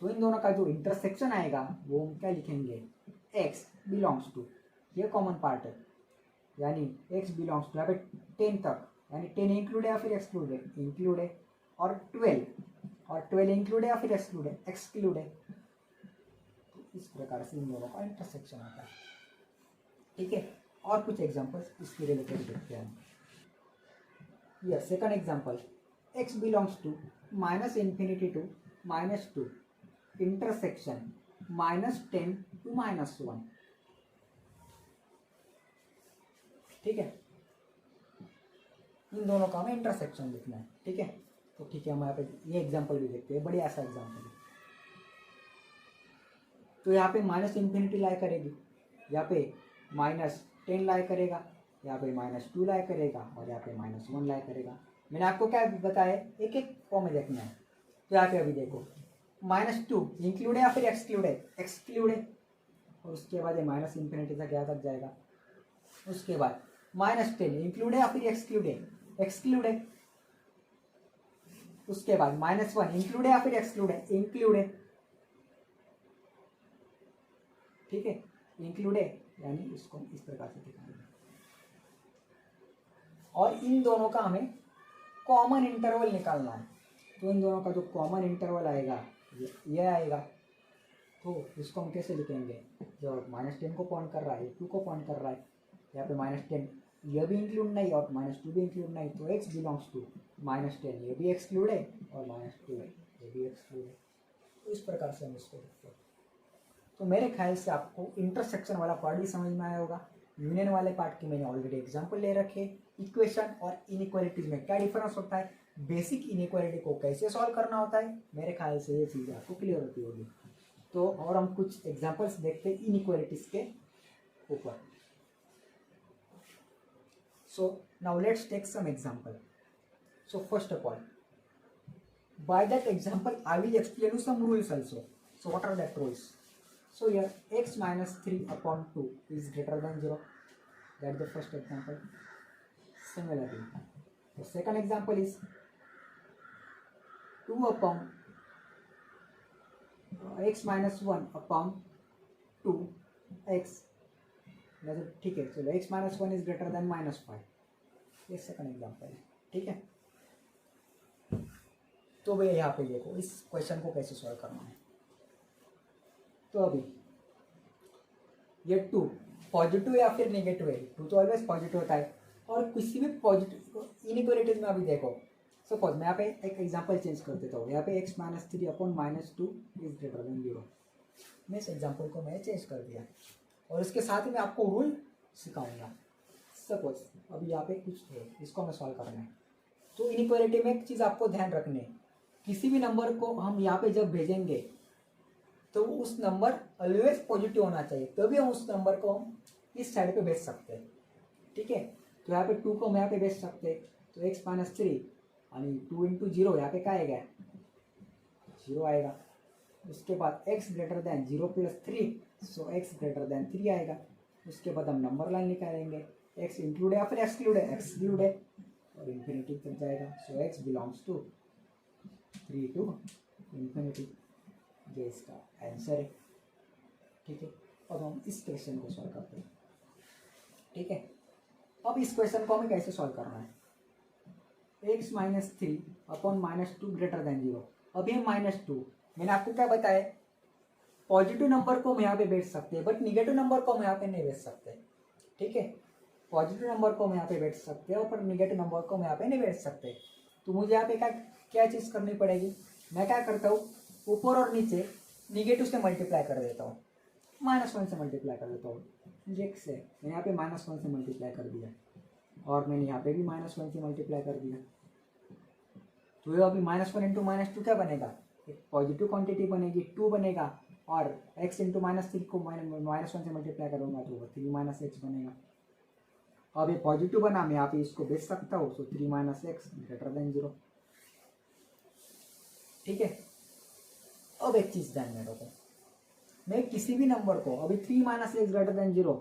तो इन दोनों का जो इंटरसेक्शन आएगा वो हम क्या लिखेंगे? x बिलोंग्स टू, ये कॉमन पार्ट है, यानी x बिलोंग्स टू यहाँ पे 10 तक, यानी 10 इंक्लूड है या फिर एक्सक्लूड है? इंक्लूड है। और 12 इंक्लूड है या फिर एक्सक्लूड है? एक्सक्लूड है। तो इस प्रकार से इन दोनों का इंटरसेक्शन आता है। ठीक है, और कुछ एग्जांपल्स इसके रिलेटेड देखते हैं। Yes, second example, x belongs to minus infinity to -2 intersection -10 to -1। ठीक है, इन दोनों का हमें इंटरसेक्शन लिखना है। ठीक है, तो ठीक है, हम यहाँ पे ये एग्जांपल भी देखते हैं, बढ़िया सा एग्जांपल है। तो यहाँ पे माइनस इन्फिनिटी लाई करेगी, यहाँ पे -10 लाई करेगा, यहाँ पे -2 लाई करेगा और यहाँ पे -1 लाई करेगा। मैंने आपको क्या बताया? एक एक फॉर्म में देखना है। तो यहाँ पे अभी देखो, -2 इंक्लूड है या फिर एक्सक्लूड है? एक्सक्लूड है, और उसके बाद ये माइनस इन्फिनिटी तक यहाँ तक जाएगा। उसके बाद -10 इंक्लूड है या फिर एक्सक्लूड है? एक्सक्लूड है। उसके बाद -1 इंक्लूड है या फिर एक्सक्लूड है? इंक्लूड है। ठीक है, इंक्लूड है, यानी इसको इस प्रकार से दिखाएंगे। और इन दोनों का हमें कॉमन इंटरवल निकालना है। तो इन दोनों का जो कॉमन इंटरवल आएगा ये आएगा। तो इसको हम कैसे लिखेंगे? जो -10 को पॉइंट कर रहा है, 2 को पॉइंट कर रहा है, यहाँ पे -10 ये भी इंक्लूड नहीं और -2 भी इंक्लूड नहीं, तो x बिलोंग्स टू -10 ये भी एक्सक्लूड है और -2 ये भी एक्सक्लूड है। तो इस प्रकार से हम इसको लिखते हैं। तो मेरे ख्याल से आपको इंटरसेक्शन वाला पार्ट भी समझ में आया होगा। यूनियन वाले पार्ट की मैंने ऑलरेडी एग्जांपल ले रखे। इक्वेशन और इनइक्वालिटीज में क्या डिफरेंस होता है, बेसिक इनइक्वालिटी को कैसे सॉल्व करना होता है, मेरे ख्याल से ये चीज़ें आपको क्लियर होती होगी। तो और हम कुछ एग्जांपल्स देखते हैं इनइक्वालिटीज के ऊपर। So now let's take some example. So first of all, by that example I will explain you some rules also. So what are that rules? So here x minus 3 upon 2 is greater than 0. That's the first example. Similarly, the second example is 2 upon x minus 1 upon 2 x, ठीक है चलो x minus one is greater then -5, ये second example है, ठीक है। तो भैया यहाँ पे देखो इस क्वेश्चन को कैसे सॉल्व करना है। तो अभी ये 2 पॉजिटिव या फिर नेगेटिव है, 2 तो ऑलवेज पॉजिटिव होता है, और किसी भी पॉजिटिव इनइक्वालिटीज में अभी देखो सपोज मैं यहाँ पे एक एग्जांपल चेंज कर देता हूँ, यहाँ पे x minus 3 upon -2 is greater than 0, मैं इस एग्जांपल को मैं चेंज कर दिया, और इसके साथ ही मैं आपको रूल सिखाऊंगा। सपोज अभी यहाँ पे कुछ है, इसको हमें सॉल्व करना है। तो इनइक्वालिटी में एक चीज़ आपको ध्यान रखनी है, किसी भी नंबर को हम यहाँ पे जब भेजेंगे तो उस नंबर ऑलवेज पॉजिटिव होना चाहिए, तभी हम उस नंबर को हम इस साइड पे भेज सकते हैं, ठीक है। तो यहाँ पे 2 को हम यहाँ पे भेज सकते हैं, तो x माइनस 3 यानी 2 इंटू 0 यहाँ पे क्या आएगा 0 आएगा। उसके बाद x ग्रेटर देन 0 प्लस 3, सो x ग्रेटर देन 3 आएगा। उसके बाद हम नंबर लाइन निकालेंगे, x इंक्लूड है या फिर एक्सक्लूड है, एक्सक्लूड है और इन्फिनिटी तक जाएगा, so x belongs to 3 to infinity, ये इसका आंसर है, ठीक है। अब हम इस क्वेश्चन को सॉल्व करते हैं, ठीक है। अब इस क्वेश्चन को हमें कैसे सॉल्व करना है, x minus 3 upon -2 greater than 0। अभी -2 मैंने आपको क्या बताया, पॉजिटिव नंबर को हम यहाँ पे भेज सकते हैं, बट निगेटिव नंबर को हम यहाँ पे नहीं भेज सकते, ठीक है। पॉजिटिव नंबर को हम यहाँ पे भेज सकते हैं, पर निगेटिव नंबर को हम यहाँ पे नहीं भेज सकते। तो मुझे यहाँ पे क्या चीज़ करनी पड़ेगी, मैं क्या करता हूँ ऊपर और नीचे निगेटिव से मल्टीप्लाई कर देता हूँ, -1 से मल्टीप्लाई कर देता हूँ, x से मैंने यहाँ पे -1 से मल्टीप्लाई कर दिया, और मैंने यहाँ पे भी -1 से मल्टीप्लाई कर दिया। तो ये अभी -1 इंटू -2 क्या बनेगा, एक पॉजिटिव क्वांटिटी बनेगी 2 बनेगा, और x इंटू -3 को -1 से मल्टीप्लाई करूँगा तो 3 माइनस एक्स बनेगा। अब ये पॉजिटिव बना, मैं यहाँ पे इसको भेज सकता हूँ, सो 3 माइनस एक्स ग्रेटर देन 0, ठीक है। अब एक चीज़ ध्यान में रखो, मैं किसी भी नंबर को अभी 3 माइनस एक्स ग्रेटर देन 0,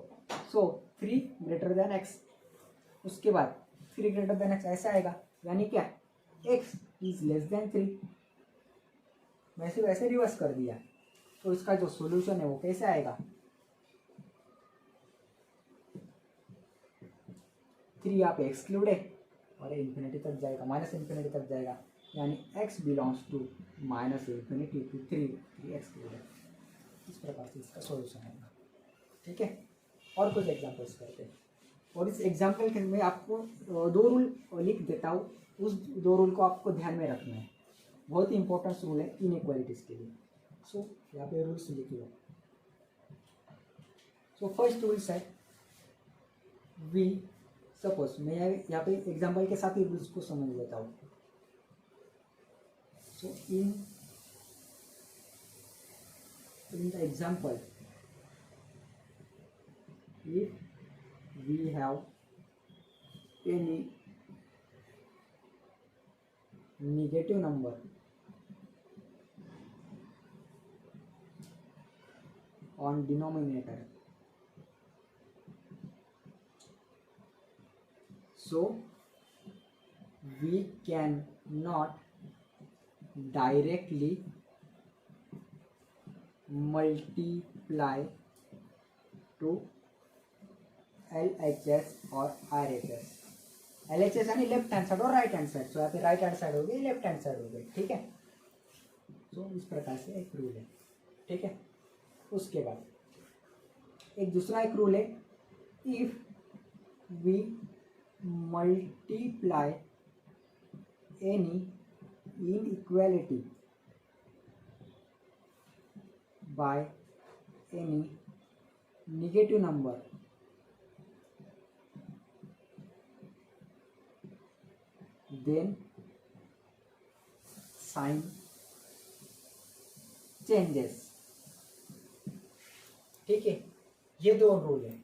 सो 3 ग्रेटर देन एक्स, उसके बाद 3 ग्रेटर देन एक्स ऐसा आएगा, यानी क्या x इज लेस देन 3, वैसे वैसे रिवर्स कर दिया। तो इसका जो सॉल्यूशन है वो कैसे आएगा, 3 यहाँ पे एक्सक्लूड है और इन्फिनिटी तक जाएगा, माइनस इन्फिनिटी तक जाएगा, यानी x belongs to -infinity to 3 exclude है। इस प्रकार से इसका सॉल्यूशन आएगा, ठीक है। और कुछ एग्जांपल्स करते हैं, और इस एग्जांपल के मैं आपको 2 रूल लिख देता हूँ, उस 2 रूल को आपको ध्यान में रखना है, बहुत ही इंपॉर्टेंट रूल है इनइक्वालिटीज के लिए। सो यहाँ पे रूल्स लिख लो। सो फर्स्ट रूल्स है वी, सपोज मैं यहाँ पे एग्जांपल के साथ ही रूल्स को समझ लेता हूँ। सो इन the example, if we have any negative number on denominator, so we can not directly multiply to LHS और RHS। LHS यानी लेफ्ट हैंड साइड और राइट हैंड साइड, तो यहाँ पे राइट हैंड साइड हो गई, लेफ्ट हैंड साइड हो गई, ठीक है। तो इस प्रकार से एक रूल है, ठीक है। उसके बाद एक दूसरा एक रूल है, if we multiply any inequality by any negative number, then sign changes, ठीक है। ये 2 रूल है,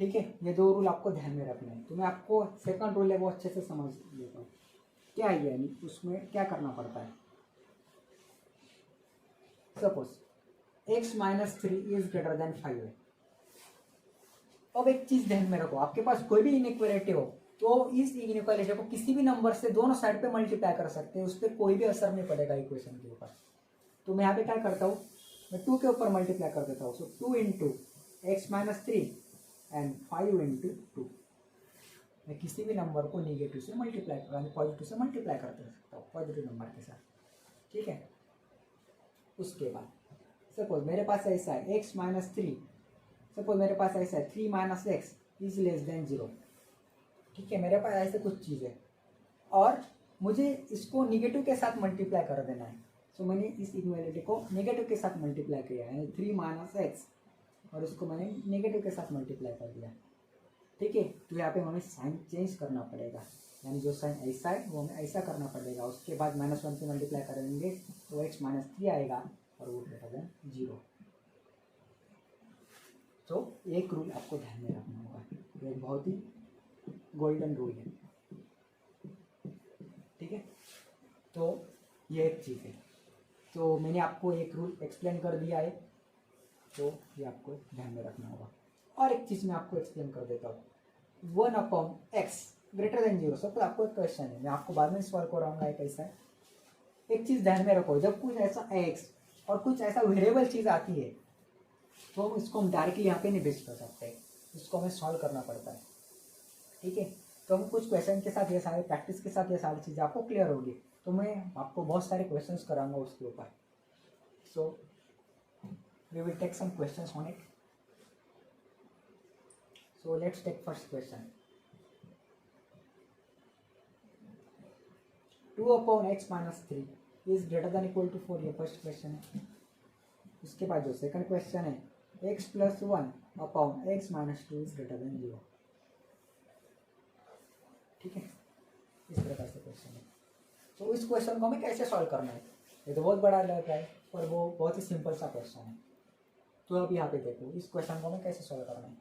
ठीक है, ये 2 रूल आपको ध्यान में रखना है। तो मैं आपको सेकंड रूल है वो अच्छे से समझ लेता हूँ, क्या है यानी उसमें क्या करना पड़ता है। Suppose x minus 3 is greater then 5 है। अब एक चीज ध्यान में रखो, आपके पास कोई भी इनइक्वालिटी हो तो इस इनइक्वालिटी को किसी भी नंबर से दोनों साइड पे मल्टीप्लाई कर सकते हैं, उस पर कोई भी असर नहीं पड़ेगा इक्वेशन के ऊपर। तो मैं यहाँ पे क्या करता हूँ, मैं 2 के ऊपर मल्टीप्लाई कर देता हूँ, सो 2 into x minus three and 5 into two. मैं किसी भी नंबर को निगेटिव से मल्टीप्लाई यानी पॉजिटिव से मल्टीप्लाई कर सकता हूँ पॉजिटिव नंबर के साथ, ठीक है। उसके बाद सपोज मेरे पास ऐसा है एक्स माइनस थ्री, सपोज मेरे पास ऐसा है 3 minus x is less than 0, ठीक है। मेरे पास ऐसे कुछ चीज़ है और मुझे इसको निगेटिव के साथ मल्टीप्लाई कर देना है। सो मैंने इस इक्वालिटी को नेगेटिव के साथ मल्टीप्लाई किया है, 3 माइनस एक्स, और इसको मैंने नेगेटिव के साथ मल्टीप्लाई कर दिया, ठीक है। तो यहाँ पे हमें साइन चेंज करना पड़ेगा, यानी जो साइन ऐसा है वो हमें ऐसा करना पड़ेगा। उसके बाद -1 से मल्टीप्लाई करेंगे तो एक्स माइनस थ्री आएगा और वो ग्रेटर देन 0। तो एक रूल आपको ध्यान में रखना होगा, ये एक बहुत ही गोल्डन रूल है, ठीक है। तो ये एक चीज़ है, तो मैंने आपको एक रूल एक्सप्लेन कर दिया है, तो ये आपको ध्यान में रखना होगा। और एक चीज़ मैं आपको एक्सप्लेन कर देता हूँ, 1/x ग्रेटर देन 0। सब तो आपको एक क्वेश्चन है, मैं आपको बाद में सॉल्व कराऊंगा एक ऐसा है। एक चीज़ ध्यान में रखो, जब कुछ ऐसा x और कुछ ऐसा वेरिएबल चीज़ आती है तो इसको हम डायरेक्टली यहाँ पे नहीं बेस्ट कर सकते, इसको हमें सॉल्व करना पड़ता है, ठीक है। तो हम कुछ क्वेश्चन के साथ ये सारे प्रैक्टिस के साथ ये सारी चीज़ें आपको क्लियर होगी, तो मैं आपको बहुत सारे क्वेश्चंस कराऊंगा उसके ऊपर। So we will take some questions on it. So let's take first question, 2/x minus three is greater than equal to 4, ये फर्स्ट क्वेश्चन है। उसके बाद जो सेकंड क्वेश्चन है, x plus 1/x minus two is greater than 0, ठीक है। इस प्रकार से क्वेश्चन है। तो इस क्वेश्चन को हमें कैसे सॉल्व करना है, ये तो बहुत बड़ा लग रहा है पर वो बहुत ही सिंपल सा क्वेश्चन है। तो अब यहाँ पे देखो इस क्वेश्चन को हमें कैसे सॉल्व करना है।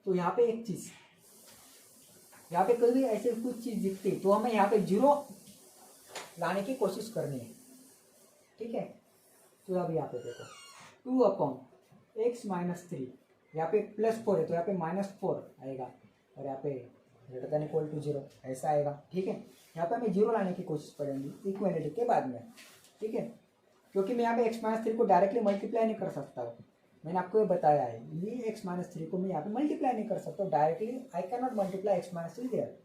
तो यहाँ पे एक चीज़, यहाँ पे कभी ऐसे कुछ चीज़ दिखती तो हमें यहाँ पे 0 लाने की कोशिश करनी है, ठीक है। तो अब यहाँ पे देखो 2/x माइनस थ्री, यहाँ पे +4 है तो यहाँ पे -4 आएगा और यहाँ पे ग्रेटर देन इक्वल टू 0 ऐसा आएगा, ठीक है। यहाँ पे हमें 0 लाने की कोशिश करेंगे इक्वालिटी के बाद में, ठीक है। क्योंकि मैं यहाँ पे x माइनस थ्री को डायरेक्टली मल्टीप्लाई नहीं कर सकता हूँ, मैंने आपको ये बताया है, ये x माइनस थ्री को मैं यहाँ पे मल्टीप्लाई नहीं कर सकता directly, I can not multiply x minus three there,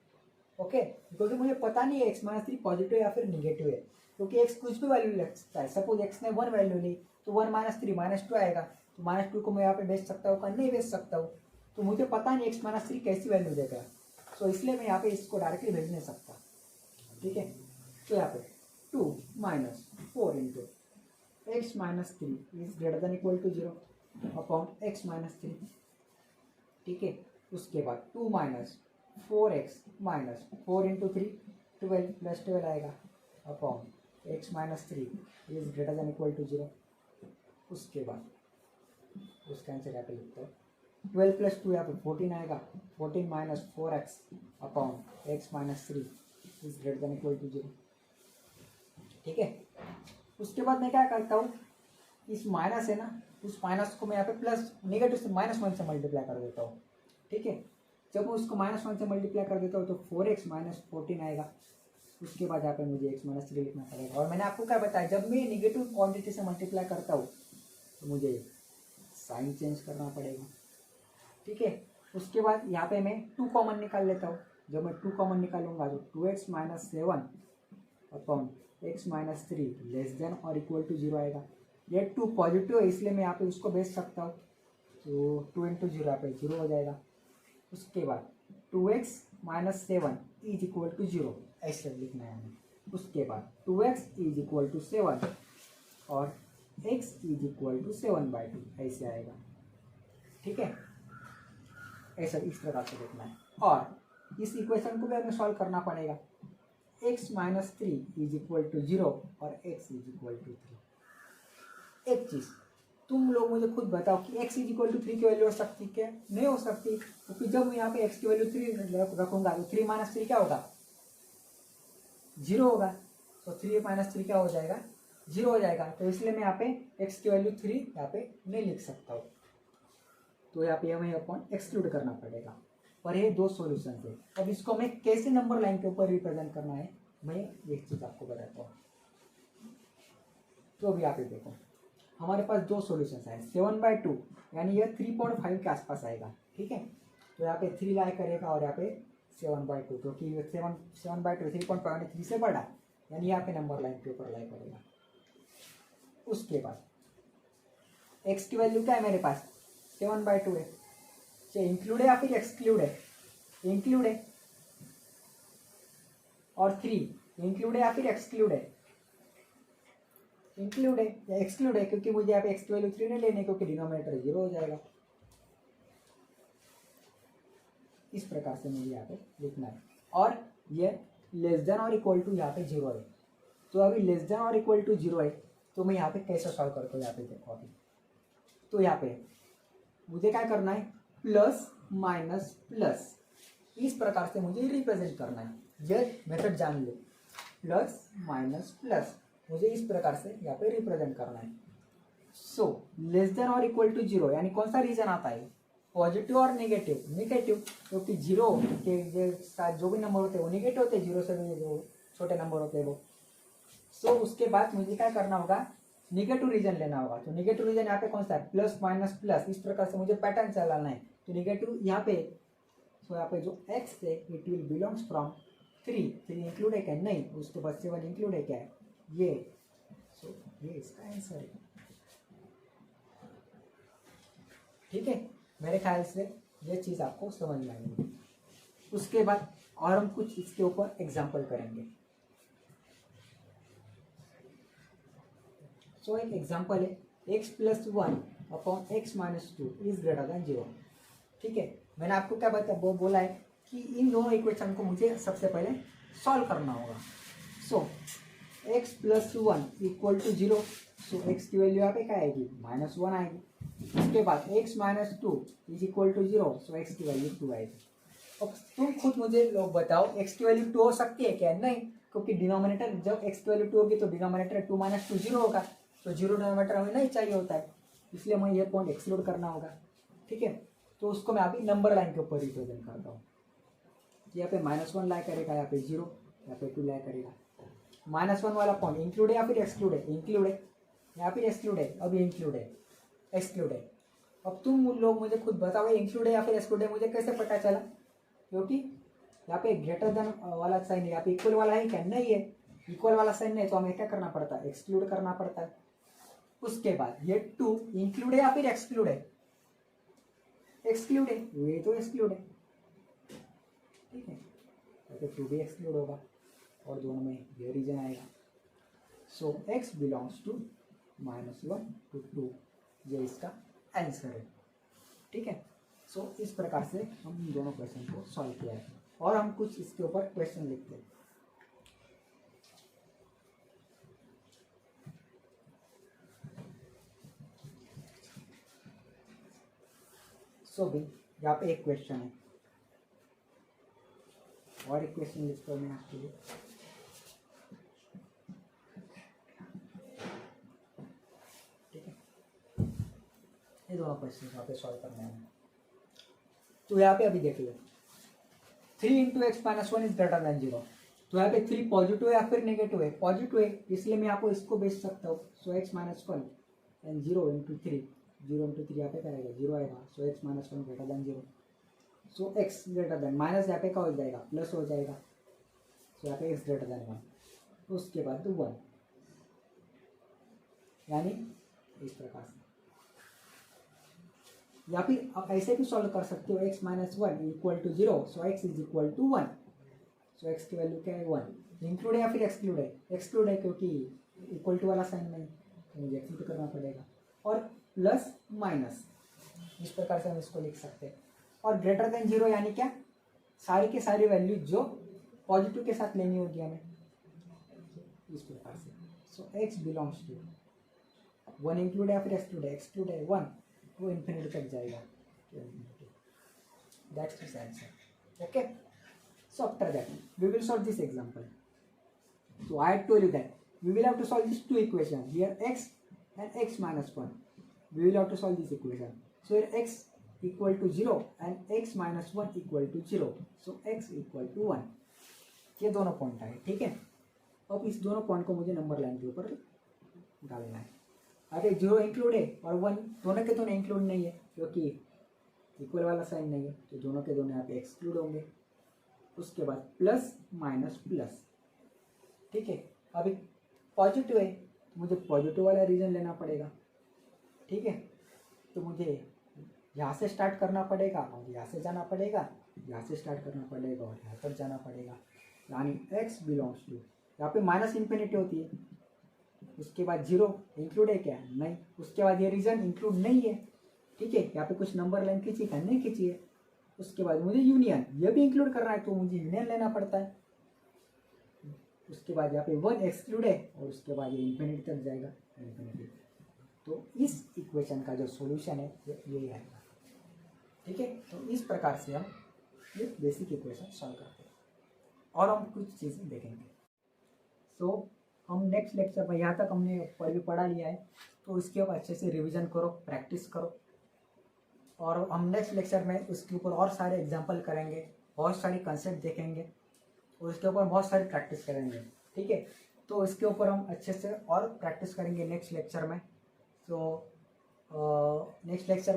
okay. क्योंकि मुझे पता नहीं है x माइनस थ्री पॉजिटिव या फिर निगेटिव है, क्योंकि x कुछ भी वैल्यू ले सकता है। सपोज x ने 1 वैल्यू ली तो 1 माइनस थ्री -2 आएगा, तो -2 को मैं यहाँ पे भेज सकता हूँ, नहीं भेज सकता हूँ, तो मुझे पता नहीं x माइनस थ्री कैसी वैल्यू देगा, तो इसलिए मैं यहाँ पे इसको डायरेक्टली भेज नहीं सकता, ठीक है। तो यहाँ पे 2 minus 4 into x minus three is greater than equal to 0 upon x minus three, ठीक है। उसके बाद 2 minus 4x minus 4 into 3 12 plus 12 आएगा upon x minus three is greater than equal to 0। उसके बाद उसका आंसर यहाँ पे लिखते हैं 12 प्लस 2 यहाँ पे 14 आएगा, 14 minus 4x upon x minus three is greater than equal to 0, ठीक है। उसके बाद मैं क्या करता हूँ, इस माइनस है ना, उस माइनस को मैं यहाँ पे प्लस नेगेटिव से -1 से मल्टीप्लाई कर देता हूँ, ठीक है। जब मैं उसको -1 से मल्टीप्लाई कर देता हूँ तो 4x माइनस 14 आएगा। उसके बाद यहाँ पे मुझे x माइनस थ्री लिखना पड़ेगा, और मैंने आपको क्या बताया, जब मैं निगेटिव क्वांटिटी से मल्टीप्लाई करता हूँ तो मुझे साइन चेंज करना पड़ेगा, ठीक है। उसके बाद यहाँ पे मैं 2 कॉमन निकाल लेता हूँ, जब मैं 2 कॉमन निकालूंगा तो 2x minus 7 upon x minus three less than और इक्वल टू 0 आएगा। ये 2 पॉजिटिव है इसलिए मैं यहाँ पे उसको भेज सकता हूँ, तो 2 इंटू 0 यहाँ पे 0 हो जाएगा। उसके बाद 2x minus 7 is equal to 0 ऐसे लिखना है हमें। उसके बाद 2x इज इक्वल टू 7 और x इज इक्वल टू 7/2 ऐसे आएगा, ठीक है। ऐसा इस प्रकार से लिखना है, और इस इक्वेशन को भी हमें सॉल्व करना पड़ेगा। x minus three is equal to 0 और x इज इक्वल टू 3। एक चीज़ तुम लोग मुझे खुद बताओ कि x इज इक्वल टू 3 की वैल्यू हो सकती क्या, नहीं हो सकती, क्योंकि जब मैं यहाँ पे x की वैल्यू 3 रखूंगा तो 3 माइनस 3 क्या होगा, 0 होगा। तो 3 माइनस 3 क्या हो जाएगा, 0 हो जाएगा। तो इसलिए मैं यहाँ पे x की वैल्यू 3 यहाँ पे नहीं लिख सकता हूँ, तो यहाँ पे हमें अपॉन एक्सक्लूड करना पड़ेगा। और ये 2 सॉल्यूशन है। अब इसको हमें कैसे नंबर लाइन के ऊपर रिप्रेजेंट करना है, मैं ये चीज़ आपको बताता हूँ। तो अभी यहाँ पे देखो, हमारे पास दो सॉल्यूशंस है, 7/2 यानी ये 3.5 के आसपास आएगा, ठीक है। तो यहाँ पे 3 लाई करेगा और यहाँ पे 7/2, क्योंकि 7/2 3.5 यानी 3 से बड़ा, यानी यहाँ पे नंबर लाइन के ऊपर लाई करेगा। उसके बाद x की वैल्यू क्या है मेरे पास, 7/2 है। चाहे इंक्लूड है या फिर एक्सक्लूड है, इंक्लूड है। और 3 इंक्लूड है या फिर एक्सक्लूड है, इंक्लूड है या एक्सक्लूड है, क्योंकि मुझे यहाँ पे x की वैल्यू 3 नहीं लेने, क्योंकि डिनोमिनेटर 0 हो जाएगा। इस प्रकार से मुझे यहाँ पे लिखना है। और ये लेस देन और इक्वल टू यहाँ पे 0 है, तो अभी लेस देन और इक्वल टू 0 है, तो मैं यहाँ पे कैसे सॉल्व करता हूँ, यहाँ पे देखो अभी। तो यहाँ पे मुझे क्या करना है, प्लस माइनस प्लस, इस प्रकार से मुझे रिप्रेजेंट करना है। ये मेथड जान लो, प्लस माइनस प्लस मुझे इस प्रकार से यहाँ पे रिप्रेजेंट करना है। सो लेस देन और इक्वल टू 0 यानी कौन सा रीजन आता है, पॉजिटिव और नेगेटिव, नेगेटिव, क्योंकि 0 के साथ जो भी नंबर होते हैं वो नेगेटिव होते हैं, 0 से भी जो छोटे नंबर होते हैं वो। सो उसके बाद मुझे क्या करना होगा, निगेटिव रीजन लेना होगा। तो निगेटिव रीजन यहाँ पे कौन सा है, प्लस माइनस प्लस, इस प्रकार से मुझे पैटर्न चलाना है। तो निगेटिव यहाँ पे, तो यहाँ पे जो x है it will belongs from 3 include है क्या, नहीं, उसके बाद 7 इंक्लूड है क्या, ये। सो ये इसका आंसर है, ठीक है। मेरे ख्याल से ये चीज़ आपको समझ में आएगी। उसके बाद और हम कुछ इसके ऊपर एग्जाम्पल करेंगे। सो एक एग्जाम्पल है, x + 1 upon x - 2 is greater than 0, ठीक है। मैंने आपको क्या वो बोला है कि इन दोनों इक्वेशन को मुझे सबसे पहले सॉल्व करना होगा। So x + 1 equal to 0, so x की वैल्यू यहाँ पे क्या आएगी, -1 आएगी। उसके बाद x - 2 is equal to 0, so x की वैल्यू 2 आएगी। अब तुम खुद मुझे लोग बताओ x की वैल्यू 2 हो सकती है क्या, नहीं, क्योंकि डिनोमिनेटर जब x की वैल्यू 2 होगी तो डिनोमिनेटर 2 - 2 0 होगा, तो 0 डिनोमिनेटर हमें नहीं चाहिए होता है, इसलिए हमें ये पॉइंट एक्सक्लूड करना होगा, ठीक है। तो उसको मैं अभी नंबर लाइन के ऊपर रिप्रेजेंट करता हूँ। यहाँ पे -1 लाई करेगा, यहाँ पे 0, यहाँ पे 2 लाई करेगा। -1 वाला पॉइंट इंक्लूड है या फिर एक्सक्लूड है, इंक्लूड है, यहाँ फिर एक्सक्लूड है, अभी इंक्लूड है, एक्सक्लूड है। अब तुम लोग मुझे खुद बताओ इंक्लूड है या फिर एक्सक्लूड है, मुझे कैसे पता चला, क्योंकि यहाँ पे ग्रेटर देन वाला साइन है, यहाँ पे इक्वल वाला है क्या, नहीं है, इक्वल वाला साइन नहीं, तो हमें क्या करना पड़ता है, एक्सक्लूड करना पड़ता है। उसके बाद ये 2 इंक्लूड है या फिर एक्सक्लूड है, एक्सक्लूड है, ये तो एक्सक्लूड है, ठीक है, तो 2 भी एक्सक्लूड होगा और दोनों में ये रीजन आएगा। सो x बिलोंग्स टू -1 to 2, ये इसका आंसर है, ठीक है। सो इस प्रकार से हम दोनों क्वेश्चन को सॉल्व किया है और हम कुछ इसके ऊपर क्वेश्चन लिखते हैं। सो भी यहाँ पे एक क्वेश्चन है और एक क्वेश्चन लिखता हूँ मैं आपके लिए। ठीक है, ये दोनों क्वेश्चन यहाँ पे सॉल्व करना है। तो यहाँ पे अभी देख लो, 3 × x - 1 इज ग्रेटर देन 0। तो यहाँ पे 3 पॉजिटिव है या फिर नेगेटिव है, पॉजिटिव है, इसलिए मैं आपको इसको बेच सकता हूँ। सो x - 1 एंड 0 × 3, 0 × 3 यहाँ पे क्या आएगा, 0 आएगा। सो x - 1 greater than 0। So x greater than, minus यहाँ पे क्या हो जाएगा, प्लस हो जाएगा। सो यहाँ पे x ग्रेटर देन 1, उसके बाद 1, यानी इस प्रकार से। या फिर आप ऐसे भी सॉल्व कर सकते हो, x - 1 equal to 0, so x is equal to 1। So x की वैल्यू क्या है, 1। इंक्लूड है या फिर एक्सक्लूड है, एक्सक्लूड है, क्योंकि इक्वल टू वाला साइन नहीं, तो मुझे एक्सक्लूड करना पड़ेगा। और प्लस माइनस, इस प्रकार से हम इसको लिख सकते हैं। और ग्रेटर देन 0 यानी क्या, सारी के सारी वैल्यू जो पॉजिटिव के साथ लेनी होगी हमें, इस प्रकार से। सो x बिलोंग्स टू 1 इंक्लूड है या फिर एक्सक्लूड है, एक्सक्लूड है 1, वो इन्फिनिटी तक जाएगा। That's his answer. Okay, so after that we will solve this example. So I had told you that we will have to solve these two equations here, x and x - 1. We will have to solve this equation. So here x equal to 0 and x - 1 equal to 0. So x equal to 1. ये दोनों point आए, ठीक है। अब इस दोनों point को मुझे नंबर लाइन के ऊपर डालना है। अगर 0 इंक्लूड है और 1 दोनों के दोनों इंक्लूड नहीं है क्योंकि इक्वल वाला साइन नहीं है, तो दोनों के दोनों यहाँ पे एक्सक्लूड होंगे। उसके बाद प्लस माइनस प्लस, ठीक है। अभी पॉजिटिव है तो मुझे पॉजिटिव वाला रीजन लेना पड़ेगा, ठीक है। तो मुझे यहाँ से स्टार्ट करना पड़ेगा और यहाँ से जाना पड़ेगा, यहाँ से स्टार्ट करना पड़ेगा और यहाँ तक जाना पड़ेगा, यानी x बिलोंग्स टू, यहाँ पे माइनस इन्फिनिटी होती है। उसके बाद 0 इंक्लूड है क्या? नहीं। उसके बाद ये रीजन इंक्लूड नहीं है, ठीक है। यहाँ पे कुछ नंबर लाइन खींची क्या? नहीं खींची है। उसके बाद मुझे यूनियन, ये भी इंक्लूड करना है तो मुझे यूनियन लेना पड़ता है। उसके बाद यहाँ पे 1 एक्सक्लूड है और उसके बाद ये इन्फिनिटी तक जाएगा, इन्फिनिटी। तो इस इक्वेशन का जो सॉल्यूशन है ये आएगा, ठीक है। तो इस प्रकार से हम ये बेसिक इक्वेशन सॉल्व करते हैं और हम कुछ चीज़ें देखेंगे। सो हम नेक्स्ट लेक्चर में, यहाँ तक हमने पहले पढ़ा लिया है तो इसके ऊपर अच्छे से रिवीजन करो, प्रैक्टिस करो, और हम नेक्स्ट लेक्चर में उसके ऊपर और सारे एग्जाम्पल करेंगे, बहुत सारे कंसेप्ट देखेंगे और उसके ऊपर बहुत सारी प्रैक्टिस करेंगे, ठीक है। तो इसके ऊपर हम अच्छे से और प्रैक्टिस करेंगे नेक्स्ट लेक्चर में। तो नेक्स्ट लेक्चर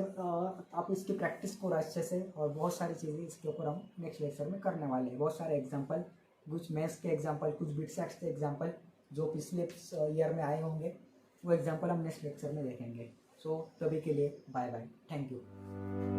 आप इसकी प्रैक्टिस करो अच्छे से, और बहुत सारी चीज़ें इसके ऊपर हम नेक्स्ट लेक्चर में करने वाले हैं। बहुत सारे एग्जाम्पल, कुछ मैथ्स के एग्जाम्पल, कुछ बिटसेट्स के एग्जाम्पल जो पिछले ईयर में आए होंगे, वो एग्जाम्पल हम नेक्स्ट लेक्चर में देखेंगे। सो तभी के लिए बाय बाय, थैंक यू।